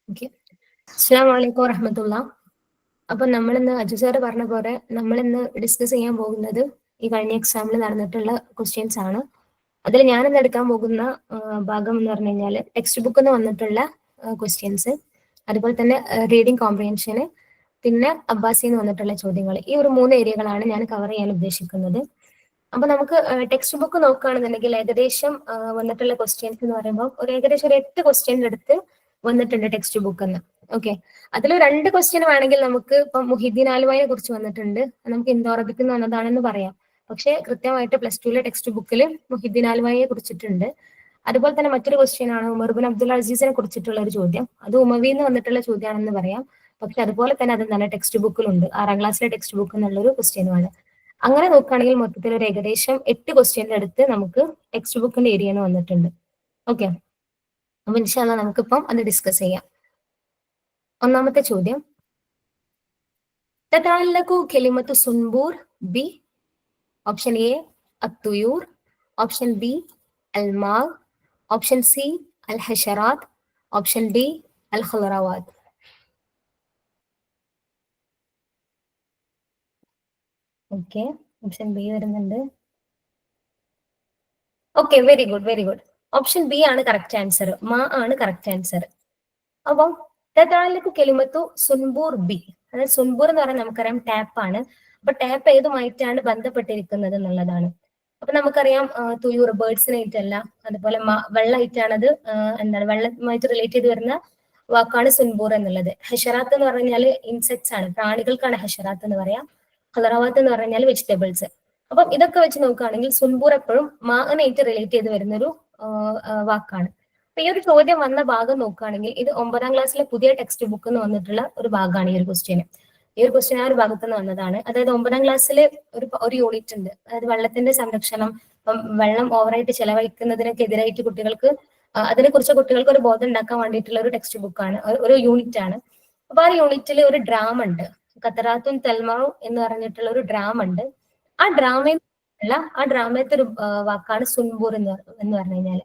Okay. അസ്സലാമു അലൈക്കും വറഹ്മത്തുള്ള. അപ്പൊ നമ്മളിന്ന് അജു സാറ് പറഞ്ഞ പോലെ നമ്മളിന്ന് ഡിസ്കസ് ചെയ്യാൻ പോകുന്നത് ഈ കഴിഞ്ഞ എക്സാമിൽ നടന്നിട്ടുള്ള ക്വസ്റ്റ്യൻസ് ആണ്. അതിൽ ഞാനിന്ന് എടുക്കാൻ പോകുന്ന ഭാഗം എന്ന് പറഞ്ഞു കഴിഞ്ഞാൽ ടെക്സ്റ്റ് ബുക്കിൽ നിന്ന് വന്നിട്ടുള്ള ക്വസ്റ്റ്യൻസ്, അതുപോലെ തന്നെ റീഡിംഗ് കോംപ്രിഹെൻഷന്, പിന്നെ അബ്ബാസിന്ന് വന്നിട്ടുള്ള ചോദ്യങ്ങൾ. ഈ ഒരു 3 ഏരിയകളാണ് ഞാൻ കവർ ചെയ്യാൻ ഉദ്ദേശിക്കുന്നത്. അപ്പൊ നമുക്ക് ടെക്സ്റ്റ് ബുക്ക് നോക്കുകയാണെന്നുണ്ടെങ്കിൽ ഏകദേശം വന്നിട്ടുള്ള ക്വസ്റ്റ്യൻസ് എന്ന് പറയുമ്പോൾ ഏകദേശം ഒരു 8 ക്വസ്റ്റ്യൻ്റെ അടുത്ത് വന്നിട്ടുണ്ട് ടെക്സ്റ്റ് ബുക്ക് എന്ന്. ഓക്കെ, അതിൽ 2 ക്വസ്റ്റ്യൻ വേണമെങ്കിൽ നമുക്ക് ഇപ്പം മുഹിദ്ദീൻ ആലുവയെ കുറിച്ച് വന്നിട്ടുണ്ട്, നമുക്ക് ഇന്തോ അറബിക്ക് വന്നതാണെന്ന് പറയാം. പക്ഷേ കൃത്യമായിട്ട് +2 ടെക്സ്റ്റ് ബുക്കിൽ മുഹിദ്ദീൻ ആലുവയെ കുറിച്ചിട്ടുണ്ട്. അതുപോലെ തന്നെ മറ്റൊരു ക്വസ്റ്റ്യൻ ആണ് ഉമർ ബിൻ അബ്ദുൽ അസീസിനെ കുറിച്ചിട്ടുള്ള ഒരു ചോദ്യം. അത് ഉമവിന്ന് വന്നിട്ടുള്ള ചോദ്യമാണെന്ന് പറയാം. പക്ഷെ അതുപോലെ തന്നെ അത് നല്ല ടെക്സ്റ്റ് ബുക്കിലുണ്ട്, 6ാം ക്ലാസ്സിലെ ടെക്സ്റ്റ് ബുക്ക് എന്നുള്ളൊരു ക്വസ്റ്റ്യനുമാണ്. അങ്ങനെ നോക്കുകയാണെങ്കിൽ മൊത്തത്തിൽ ഒരു ഏകദേശം 8 ക്വസ്റ്റ്യൻ്റെ അടുത്ത് നമുക്ക് ടെക്സ്റ്റ് ബുക്കിന്റെ ഏരിയന്ന് വന്നിട്ടുണ്ട്. ഓക്കെ, അപ്പൊ ഇൻഷാ അല്ലാഹ് നമുക്കിപ്പം അത് ഡിസ്കസ് ചെയ്യാം. ഒന്നാമത്തെ ചോദ്യം, തതഅല്ലഖു കലിമത്തു സുൻബൂർ ബി? ഓപ്ഷൻ എ അത്തുയൂർ, ഓപ്ഷൻ ബി അൽമാവ്, ഓപ്ഷൻ സി അൽ ഹഷറാത്ത്, ഓപ്ഷൻ ഡി അൽ ഖുറവാത്ത്. ഓക്കെ, ഓപ്ഷൻ ബി വരുന്നുണ്ട്. Okay, very good, very good. Option B ആണ് കറക്റ്റ് ആൻസർ, മാ ആണ് കറക്റ്റ് ആൻസർ. അപ്പം തതഅല്ലഖു കലിമത്തു സുൻബൂർ ബി, അതായത് സുൻബൂർ എന്ന് പറഞ്ഞാൽ നമുക്കറിയാം ടാപ്പ് ആണ്. അപ്പൊ ടാപ്പ് ഏതുമായിട്ടാണ് ബന്ധപ്പെട്ടിരിക്കുന്നത് എന്നുള്ളതാണ്. അപ്പൊ നമുക്കറിയാം തുയൂർ ബേർഡ്സിനായിട്ടല്ല, അതുപോലെ വെള്ളമായിട്ടാണത്, എന്താണ് വെള്ളമായിട്ട് റിലേറ്റ് ചെയ്ത് വരുന്ന വാക്കാണ് സുൻബൂർ എന്നുള്ളത്. ഹഷറാത്ത് എന്ന് പറഞ്ഞാൽ ഇൻസെക്ട്സ് ആണ്, പ്രാണികൾക്കാണ് ഹഷറാത്ത് എന്ന് പറയാം. ഖലറവാത്ത് എന്ന് പറഞ്ഞാൽ വെജിറ്റബിൾസ്. അപ്പം ഇതൊക്കെ വെച്ച് നോക്കുകയാണെങ്കിൽ സുൻബൂർ എപ്പോഴും മാങ്ങനായിട്ട് റിലേറ്റ് ചെയ്ത് വരുന്നൊരു വാക്കാണ്. അപ്പൊ ഈ ഒരു ചോദ്യം വന്ന ഭാഗം നോക്കുകയാണെങ്കിൽ ഇത് 9ാം ക്ലാസ്സിലെ പുതിയ ടെക്സ്റ്റ് ബുക്കിൽ നിന്ന് വന്നിട്ടുള്ള ഒരു ഭാഗമാണ് ഈ ഒരു ക്വസ്റ്റ്യൻ. ഈ ഒരു ക്വസ്റ്റ്യൻ ആ ഒരു ഭാഗത്ത് നിന്ന് വന്നതാണ്. അതായത് 9ാം ക്ലാസ്സിൽ ഒരു യൂണിറ്റ് ഉണ്ട്, അതായത് വെള്ളത്തിന്റെ സംരക്ഷണം. വെള്ളം ഓവറായിട്ട് ചെലവഴിക്കുന്നതിനൊക്കെ എതിരായിട്ട് കുട്ടികൾക്ക് അതിനെക്കുറിച്ച് കുട്ടികൾക്ക് ഒരു ബോധം ഉണ്ടാക്കാൻ വേണ്ടിയിട്ടുള്ള ഒരു ടെക്സ്റ്റ് ബുക്കാണ്, ഒരു യൂണിറ്റ് ആണ്. അപ്പൊ ആ യൂണിറ്റിൽ ഒരു ഡ്രാമ ഉണ്ട്, ഖത്തറാത്തുൻ തൽമാഉ എന്ന് പറഞ്ഞിട്ടുള്ള ഒരു ഡ്രാമ ഉണ്ട്. ആ ഡ്രാമയത്തെ ഒരു വാക്കാണ് സുൻബൂർ എന്ന് പറഞ്ഞു കഴിഞ്ഞാൽ.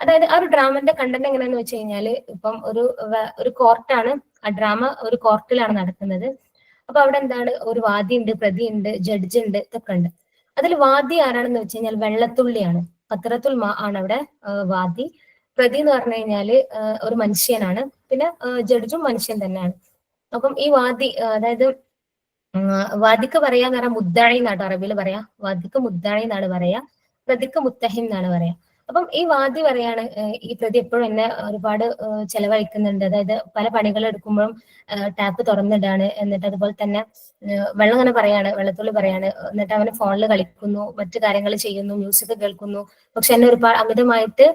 അതായത് ആ ഒരു ഡ്രാമന്റെ കണ്ടന്റ് എങ്ങനെയാന്ന് വെച്ച് കഴിഞ്ഞാൽ, ഇപ്പം ഒരു കോർട്ടാണ്, ആ ഡ്രാമ ഒരു കോർട്ടിലാണ് നടക്കുന്നത്. അപ്പൊ അവിടെ എന്താണ്, ഒരു വാദി ഉണ്ട്, പ്രതി ഉണ്ട്, ജഡ്ജ് ഉണ്ട്, ഇതൊക്കെ ഉണ്ട്. അതിൽ വാദി ആരാണെന്ന് വെച്ച് കഴിഞ്ഞാൽ വെള്ളത്തുള്ളിയാണ്, ഖത്രത്തുൽ മാ ആണ് അവിടെ വാദി. പ്രതി എന്ന് പറഞ്ഞു കഴിഞ്ഞാല് ഒരു മനുഷ്യനാണ്, പിന്നെ ജഡ്ജും മനുഷ്യൻ തന്നെയാണ്. അപ്പം ഈ വാദി, അതായത് വാദിക്ക് പറയാന്ന് പറഞ്ഞാൽ മുദ്ദാഴി എന്നാണ് അറബിയിൽ പറയാ. വാദിക്ക് മുദ്ദാഴി എന്നാണ് പറയാ, പ്രതിക്ക് മുത്തഹിം എന്നാണ് പറയാ. അപ്പം ഈ വാദി പറയാണ്, ഈ പ്രതി എപ്പോഴും എന്നെ ഒരുപാട് ചെലവഴിക്കുന്നുണ്ട്, അതായത് പല പണികൾ എടുക്കുമ്പോഴും ടാപ്പ് തുറന്നിടാണ്, എന്നിട്ട് അതുപോലെ തന്നെ വെള്ളം ഇങ്ങനെ പറയാണ്, വെള്ളത്തുള്ളി പറയാണ്, എന്നിട്ട് അവന് ഫോണിൽ കളിക്കുന്നു, മറ്റു കാര്യങ്ങൾ ചെയ്യുന്നു, മ്യൂസിക് കേൾക്കുന്നു, പക്ഷെ എന്നെ ഒരുപാട് അമിതമായിട്ട്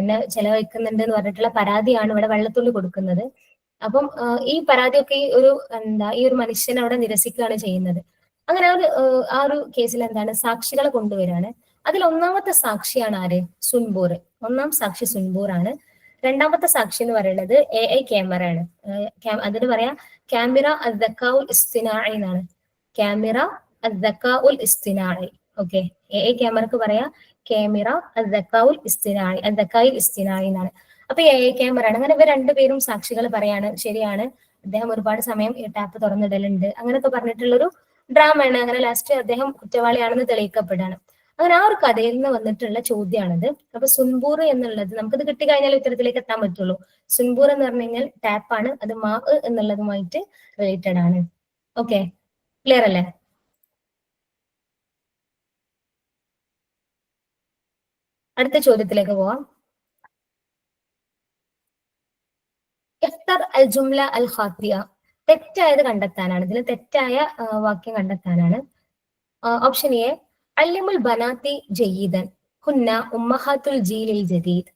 എന്നെ ചെലവഴിക്കുന്നുണ്ട് എന്ന് പറഞ്ഞിട്ടുള്ള പരാതിയാണ് ഇവിടെ വെള്ളത്തുള്ളി കൊടുക്കുന്നത്. അപ്പം ഈ പരാതിയൊക്കെ ഈ ഒരു മനുഷ്യനെ അവിടെ നിരസിക്കുകയാണ് ചെയ്യുന്നത്. അങ്ങനെ ആ ഒരു കേസിൽ എന്താണ്, സാക്ഷികളെ കൊണ്ടുവരാണ്. അതിൽ ഒന്നാമത്തെ സാക്ഷിയാണ് ആര്? സുൻബൂർ. ഒന്നാം സാക്ഷി സുൻബൂർ ആണ്. രണ്ടാമത്തെ സാക്ഷി എന്ന് പറയുന്നത് AI ക്യാമറ ആണ്. അതിന് പറയാ ക്യാമിറ അദ്ദക്കാഉൽ ഇസ്തിനാഇ എന്നാണ്. ക്യാമിറ അദ്ദക്കാഉൽ ഇസ്തിനാഇ. ഓക്കെ, AI ക്യാമറക്ക് പറയാ ക്യാമിറ അദ്ദക്കാഉൽ ഇസ്തിനാഇ, അദ്ദക്കായിൽ ഇസ്തിനാഇ എന്നാണ്. അപ്പൊ AI ക്യാമറ ആണ്. അങ്ങനെ ഇവർ രണ്ടുപേരും സാക്ഷികൾ പറയാണ്, ശരിയാണ് അദ്ദേഹം ഒരുപാട് സമയം ഈ ടാപ്പ് തുറന്നിടലുണ്ട്, അങ്ങനെയൊക്കെ പറഞ്ഞിട്ടുള്ളൊരു ഡ്രാമയാണ്. അങ്ങനെ ലാസ്റ്റ് അദ്ദേഹം കുറ്റവാളിയാണെന്ന് തെളിയിക്കപ്പെടുകയാണ്. അങ്ങനെ ആ ഒരു കഥയിൽ നിന്ന് വന്നിട്ടുള്ള ചോദ്യമാണിത്. അപ്പൊ സുൻബൂർ എന്നുള്ളത് നമുക്കിത് കിട്ടിക്കഴിഞ്ഞാൽ ഉത്തരത്തിലേക്ക് എത്താൻ പറ്റുള്ളൂ. സുൻബൂർ എന്ന് പറഞ്ഞു കഴിഞ്ഞാൽ ടാപ്പാണ്, അത് മാ എന്നുള്ളതുമായിട്ട് റിലേറ്റഡ് ആണ്. ഓക്കെ, ക്ലിയർ അല്ലേ? അടുത്ത ചോദ്യത്തിലേക്ക് പോവാം. ഇഖ്തർ അൽ ജുംല അൽ ഖാത്തിയ, തെറ്റായത് കണ്ടെത്താനാണ്. ഇതിൽ തെറ്റായ വാക്യം കണ്ടെത്താനാണ്. ഓപ്ഷൻ എ അല്ലിമുൽ ബനാത്തി ജയ്യിദൻ ഹുന്ന ഉമ്മഹാത്തുൽ ജീലിൽ ജദീദ്.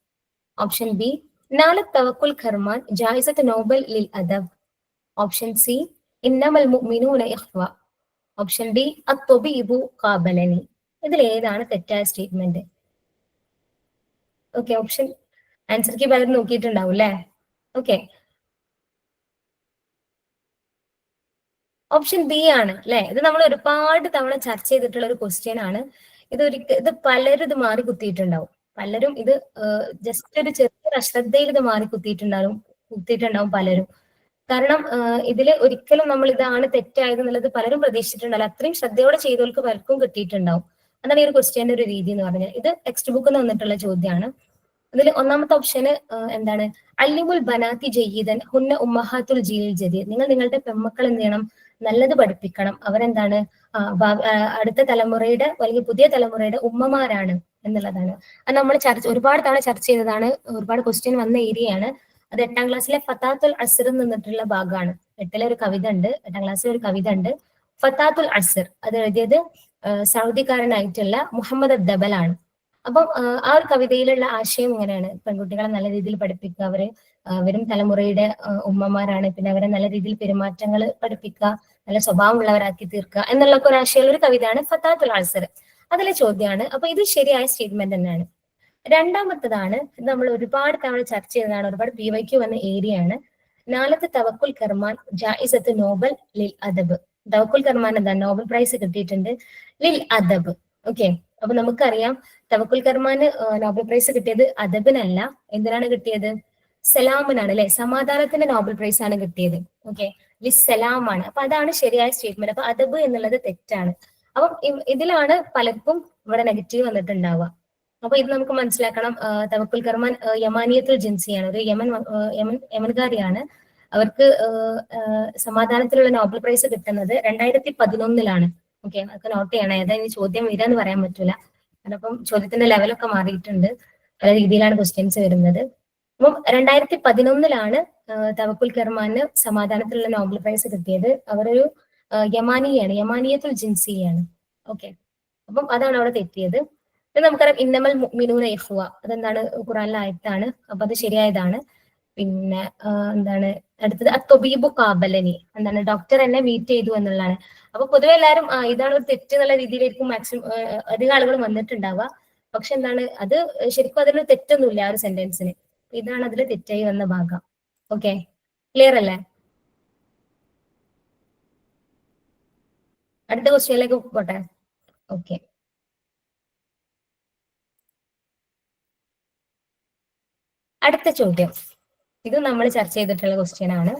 ഓപ്ഷൻ ബി നാലത് തവക്കുൽ ഖർമാൻ ജായിസത്ത് നോബൽ ലിൽ അദബ്. ഓപ്ഷൻ സി ഇന്നമൽ മുഅ്മിനൂന ഇഖ്വ. Option D അത്തൊബീബു ഖാബലനി. ഇതിൽ ഏതാണ് തെറ്റായ സ്റ്റേറ്റ്മെന്റ്? ഓക്കെ, ഓപ്ഷൻ ആൻസർക്ക് പലരും നോക്കിയിട്ടുണ്ടാവും അല്ലേ? ഓക്കെ, ഓപ്ഷൻ ബി ആണ് അല്ലെ. ഇത് നമ്മൾ ഒരുപാട് തവണ ചർച്ച ചെയ്തിട്ടുള്ള ഒരു ക്വസ്റ്റ്യൻ ആണ്. ഇത് പലരും ഇത് മാറി കുത്തിയിട്ടുണ്ടാവും. പലരും ഇത് ജസ്റ്റ് ഒരു ചെറിയ അശ്രദ്ധയിൽ ഇത് മാറി കുത്തിയിട്ടുണ്ടാവും. കുത്തിയിട്ടുണ്ടാവും പലരും. കാരണം ഇതില് ഒരിക്കലും നമ്മൾ ഇതാണ് തെറ്റായത് എന്നുള്ളത് പലരും പ്രതീക്ഷിച്ചിട്ടുണ്ടല്ലോ. അത്രയും ശ്രദ്ധയോടെ ചെയ്തവർക്ക് പലർക്കും കിട്ടിയിട്ടുണ്ടാവും. അതാണ് ഈ ഒരു ക്വസ്റ്റ്യന്റെ ഒരു രീതി എന്ന് പറഞ്ഞാൽ. ഇത് ടെക്സ്റ്റ് ബുക്കിൽ നിന്ന് വന്നിട്ടുള്ള ചോദ്യമാണ്. ഇതിൽ ഒന്നാമത്തെ ഓപ്ഷന് എന്താണ്, അല്ലിമുൽ ബനാത്തി ജയ്യിദൻ ഹുന്ന ഉമ്മഹാത്തുൽ ജീൽ ജദീദ്. നിങ്ങൾ നിങ്ങളുടെ പെൺമക്കൾ എന്ത് ചെയ്യണം, നല്ലത് പഠിപ്പിക്കണം. അവരെന്താണ് അടുത്ത തലമുറയുടെ അല്ലെങ്കിൽ പുതിയ തലമുറയുടെ ഉമ്മമാരാണ് എന്നുള്ളതാണ്. അത് നമ്മൾ ഒരുപാട് തവണ ചർച്ച ചെയ്തതാണ്. ഒരുപാട് ക്വസ്റ്റ്യൻ വന്ന ഏരിയയാണ്. അത് 8ാം ക്ലാസ്സിലെ ഫതാത്തുൽ അസ്ർ നിന്നിട്ടുള്ള ഭാഗമാണ്. 8ലെ ഒരു കവിത ഉണ്ട്, 8ാം ക്ലാസ്സിലെ ഒരു കവിത ഉണ്ട്, ഫതാത്തുൽ അസ്ർ. അത് എഴുതിയത് സൗദിക്കാരനായിട്ടുള്ള മുഹമ്മദ് അദ്ദബലാണ്. അപ്പം ആ ഒരു കവിതയിലുള്ള ആശയം ഇങ്ങനെയാണ്: പെൺകുട്ടികളെ നല്ല രീതിയിൽ പഠിപ്പിക്കുക, വരും തലമുറയുടെ ഉമ്മമാരാണ്, പിന്നെ അവരെ നല്ല രീതിയിൽ പെരുമാറ്റങ്ങൾ പഠിപ്പിക്കുക, നല്ല സ്വഭാവമുള്ളവരാക്കി തീർക്കുക എന്നുള്ള ഒരു ആശയമുള്ള ഒരു കവിതയാണ് ഫതാത്തുൽ അസ്ർ. അതിലെ ചോദ്യമാണ്. അപ്പൊ ഇത് ശരിയായ സ്റ്റേറ്റ്മെന്റ് തന്നെയാണ്. രണ്ടാമത്തതാണ്, ഇത് നമ്മൾ ഒരുപാട് തവണ ചർച്ച ചെയ്തതാണ്, ഒരുപാട് PYQ വന്ന ഏരിയയാണ്. നാലത്തെ തവക്കുൽ കർമാൻ ജായിസത്ത് നോബൽ ലിൽ അദബ്. തവക്കുൽ കർമാൻ എന്താണ്, നോബൽ പ്രൈസ് കിട്ടിയിട്ടുണ്ട് ലിൽ അദബ്. ഓക്കെ, അപ്പൊ നമുക്കറിയാം തവക്കുൽ കർമാന് നോബൽ പ്രൈസ് കിട്ടിയത് അദബിനല്ല, എന്തിനാണ് കിട്ടിയത്? സലാമിനാണ്, അല്ലെ? സമാധാനത്തിന്റെ നോബൽ പ്രൈസ് ആണ് കിട്ടിയത്. ഓക്കെ, ലിസ്സലാമാണ്. അപ്പൊ അതാണ് ശരിയായ സ്റ്റേറ്റ്മെന്റ്. അപ്പൊ അദബ് എന്നുള്ളത് തെറ്റാണ്. അപ്പം ഇതിലാണ് പലർക്കും ഇവിടെ നെഗറ്റീവ് വന്നിട്ടുണ്ടാവുക. അപ്പൊ ഇത് നമുക്ക് മനസ്സിലാക്കണം. തവക്കുൽ കർമാൻ യമാനിയത്തുൽ ജിൻസിയാണ്, ഒരു യമൻകാരിയാണ്. അവർക്ക് സമാധാനത്തിലുള്ള നോബൽ പ്രൈസ് കിട്ടുന്നത് 2011 ഓക്കെ, അതൊക്കെ നോട്ട് ചെയ്യണം. ഏതായാലും ചോദ്യം വരാന്ന് പറയാൻ പറ്റൂല, കാരണം അപ്പം ചോദ്യത്തിന്റെ ലെവലൊക്കെ മാറിയിട്ടുണ്ട്, പല രീതിയിലാണ് ക്വസ്റ്റ്യൻസ് വരുന്നത്. അപ്പം 2011 തവക്കുൽ കർമാന് സമാധാനത്തിലുള്ള നോബൽ പ്രൈസ് കിട്ടിയത്. അവരൊരു യമാനിയാണ്, യമാനിയത്തുൽ ജിൻസിയാണ്. ഓക്കെ, അപ്പം അതാണ് അവിടെ തെറ്റിയത്. നമുക്കറിയാം ഇന്നമൽ മുഅ്മിനൂന ഇഖ്വ, അതെന്താണ്, ഖുറാനിലെ ആയത്താണ്. അപ്പൊ അത് ശരിയായതാണ്. പിന്നെ എന്താണ് അടുത്തത്, അത്തൊബീബു കാബലനി, എന്താണ്, ഡോക്ടർ എന്നെ മീറ്റ് ചെയ്തു എന്നുള്ളതാണ്. അപ്പൊ പൊതുവെ എല്ലാവരും ഇതാണ് ഒരു തെറ്റ് എന്നുള്ള രീതിയിലായിരിക്കും മാക്സിമം അധികം ആളുകൾ വന്നിട്ടുണ്ടാവുക. പക്ഷെ എന്താണ്, അത് ശരിക്കും അതിന് തെറ്റൊന്നുമില്ല ആ ഒരു സെന്റൻസിന്. ഇതാണ് അതിൽ തെറ്റായി വന്ന ഭാഗം. ഓക്കെ, ക്ലിയർ അല്ലേ? അടുത്ത ക്വസ്റ്റ്യനിലേക്ക് പോട്ടെ. ഓക്കെ, അടുത്ത ചോദ്യം, ഇത് നമ്മൾ ചർച്ച ചെയ്തിട്ടുള്ള ക്വസ്റ്റ്യൻ ആണ്.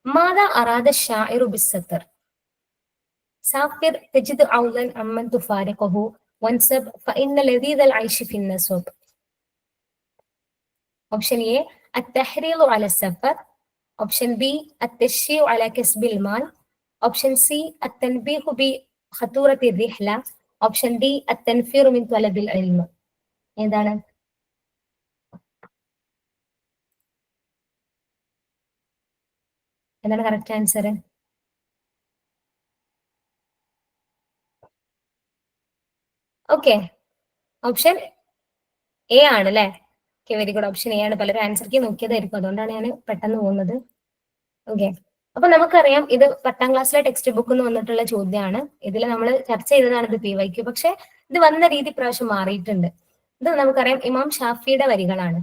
മാതാ അറാദ ഷാഇറു ബിസ്സത്തർ സാഫിർ തജിദ് ഔലൻ അമ്മൻ തുഫാരിഖഹു വൻസബ് ഫഇന്ന ലദീദൽ ഐശി ഫിന്നസബ്. ഓപ്ഷൻ എ അത്തഹ്രീലു അല സഫർ, ഓപ്ഷൻ ബി അത്തശ്ശീഉ അല കസ്ബിൽ മാൽ, ഓപ്ഷൻ സി അത്തൻബീഹു ബി ഖതൂറത്തി റിഹ്ല, ഓപ്ഷൻ ഡി അത്തൻഫീറു മിൻ തലബിൽ ഇൽമ്. എന്താണ്? എന്താണ് correct answer? Okay, option A ആണ് അല്ലെ? Okay, very good. Option A ആണ്. പലരും ആൻസർ കീ നോക്കിയതായിരിക്കും, അതുകൊണ്ടാണ് ഞാൻ പെട്ടെന്ന് പോകുന്നത്. ഓക്കെ, അപ്പൊ നമുക്കറിയാം ഇത് 10ാം ക്ലാസ്സിലെ ടെക്സ്റ്റ് ബുക്കിൽ നിന്ന് വന്നിട്ടുള്ള ചോദ്യമാണ്. ഇതിൽ നമ്മൾ ചർച്ച ചെയ്തതാണ് ഇത് PYQ. പക്ഷെ ഇത് വന്ന രീതി പ്രാവശ്യം മാറിയിട്ടുണ്ട്. ഇത് നമുക്കറിയാം ഇമാം ഷാഫിയുടെ വരികളാണ്.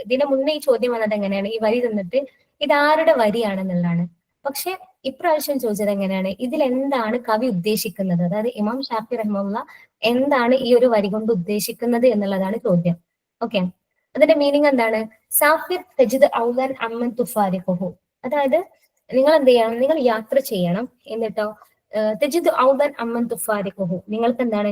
ഇതിന്റെ മുന്നേ ഈ ചോദ്യം വന്നത് എങ്ങനെയാണ്, ഈ വരി തന്നിട്ട് ഇതാരുടെ വരിയാണെന്നുള്ളതാണ്. പക്ഷെ ഇപ്രാവശ്യം ചോദിച്ചത് എങ്ങനെയാണ്, ഇതിൽ എന്താണ് കവി ഉദ്ദേശിക്കുന്നത്, അതായത് ഇമാം ഷാഫി റഹ്മത്തുള്ള എന്താണ് ഈ ഒരു വരി കൊണ്ട് ഉദ്ദേശിക്കുന്നത് എന്നുള്ളതാണ് ചോദ്യം. ഓക്കെ, അതിന്റെ മീനിങ് എന്താണ്? സാഫിർ തജിദ് ഔലൻ അമ്മൻ തുഫാരിഖുഹു, അതായത് നിങ്ങൾ എന്ത് ചെയ്യണം, നിങ്ങൾ യാത്ര ചെയ്യണം, എന്നിട്ടോ തജിദ് ഔദൻ അമ്മൻ തുഫാരിഖുഹു, നിങ്ങൾക്ക് എന്താണ്,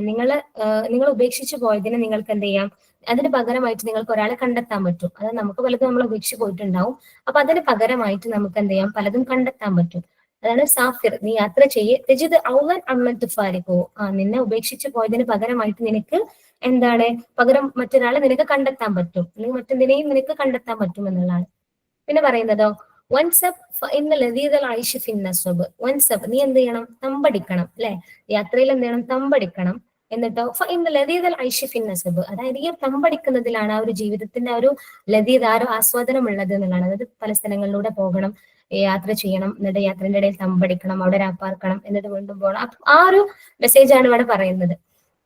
നിങ്ങൾ ഉപേക്ഷിച്ചു പോയതിനെ നിങ്ങൾക്ക് എന്ത് ചെയ്യാം, അതിന് പകരമായിട്ട് നിങ്ങൾക്ക് ഒരാളെ കണ്ടെത്താൻ പറ്റും. അതായത് നമുക്ക് പലതും നമ്മൾ ഉപേക്ഷിച്ച് പോയിട്ടുണ്ടാവും. അപ്പൊ അതിന് പകരമായിട്ട് നമുക്ക് എന്ത് ചെയ്യാം, പലതും കണ്ടെത്താൻ പറ്റും. അതാണ് സാഫിർ, നീ യാത്ര ചെയ്യേ, തജിദ് ഔദൻ അമ്മൻ തുഫാരിഖുഹു, നിന്നെ ഉപേക്ഷിച്ച് പോയതിന് പകരമായിട്ട് നിനക്ക് എന്താണ്, പകരം മറ്റൊരാളെ നിനക്ക് കണ്ടെത്താൻ പറ്റും, അല്ലെങ്കിൽ മറ്റെന്തിനേയും നിനക്ക് കണ്ടെത്താൻ പറ്റും എന്നുള്ളതാണ്. പിന്നെ പറയുന്നതോ വൻസബ് വൻസബ്, നീ എന്ത് ചെയ്യണം, തമ്പടിക്കണം, അല്ലെ? യാത്രയിൽ എന്ത് ചെയ്യണം, തമ്പടിക്കണം. എന്നിട്ടോ നസബ്, അതായത് ഈ തമ്പടിക്കുന്നതിലാണ് ആ ഒരു ജീവിതത്തിന്റെ ആ ഒരു ലതീദ്, ആ ഒരു ആസ്വാദനം ഉള്ളത് എന്നുള്ളതാണ്. അതായത് പല സ്ഥലങ്ങളിലൂടെ പോകണം, യാത്ര ചെയ്യണം, എന്നിട്ട് യാത്രയുടെ ഇടയിൽ തമ്പടിക്കണം, അവിടെ രാപ്പാർക്കണം, എന്നിട്ട് വീണ്ടും പോകണം. ആ ഒരു മെസ്സേജ് ആണ് ഇവിടെ പറയുന്നത്.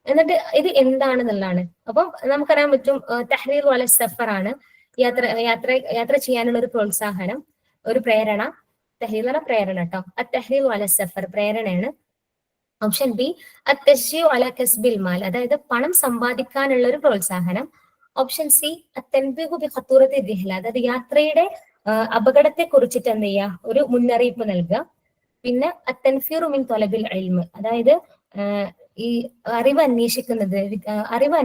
എന്നിട്ട് ഇത് എന്താണെന്നുള്ളതാണ്. അപ്പം നമുക്കറിയാൻ പറ്റും തഹ്രീർ വല സഫർ ആണ് യാത്ര ചെയ്യാനുള്ള ഒരു പ്രോത്സാഹനം, ഒരു പ്രേരണ. തഹ്രീർ പ്രേരണ കേട്ടോ. അത്തഹ്രീർ വല സഫർ പ്രേരണയാണ്. ഓപ്ഷൻ ബി അത്തശ്ശിയു അല കസ്ബിൽ മാൽ, അതായത് പണം സമ്പാദിക്കാനുള്ള ഒരു പ്രോത്സാഹനം. ഓപ്ഷൻ സി അത്തൻബിഹു ബി ഖത്തൂറത്തി ദിഹ്ല, അതായത് യാത്രയുടെ അപകടത്തെ കുറിച്ചിട്ട് എന്ത് ചെയ്യുക, ഒരു മുന്നറിയിപ്പ് നൽകുക. പിന്നെ അത്തൻഫീറു മിൻ തൊലബിൽ ഇൽമ്, അതായത് ഈ അറിവ് അന്വേഷിക്കുന്നത്, അറിവ്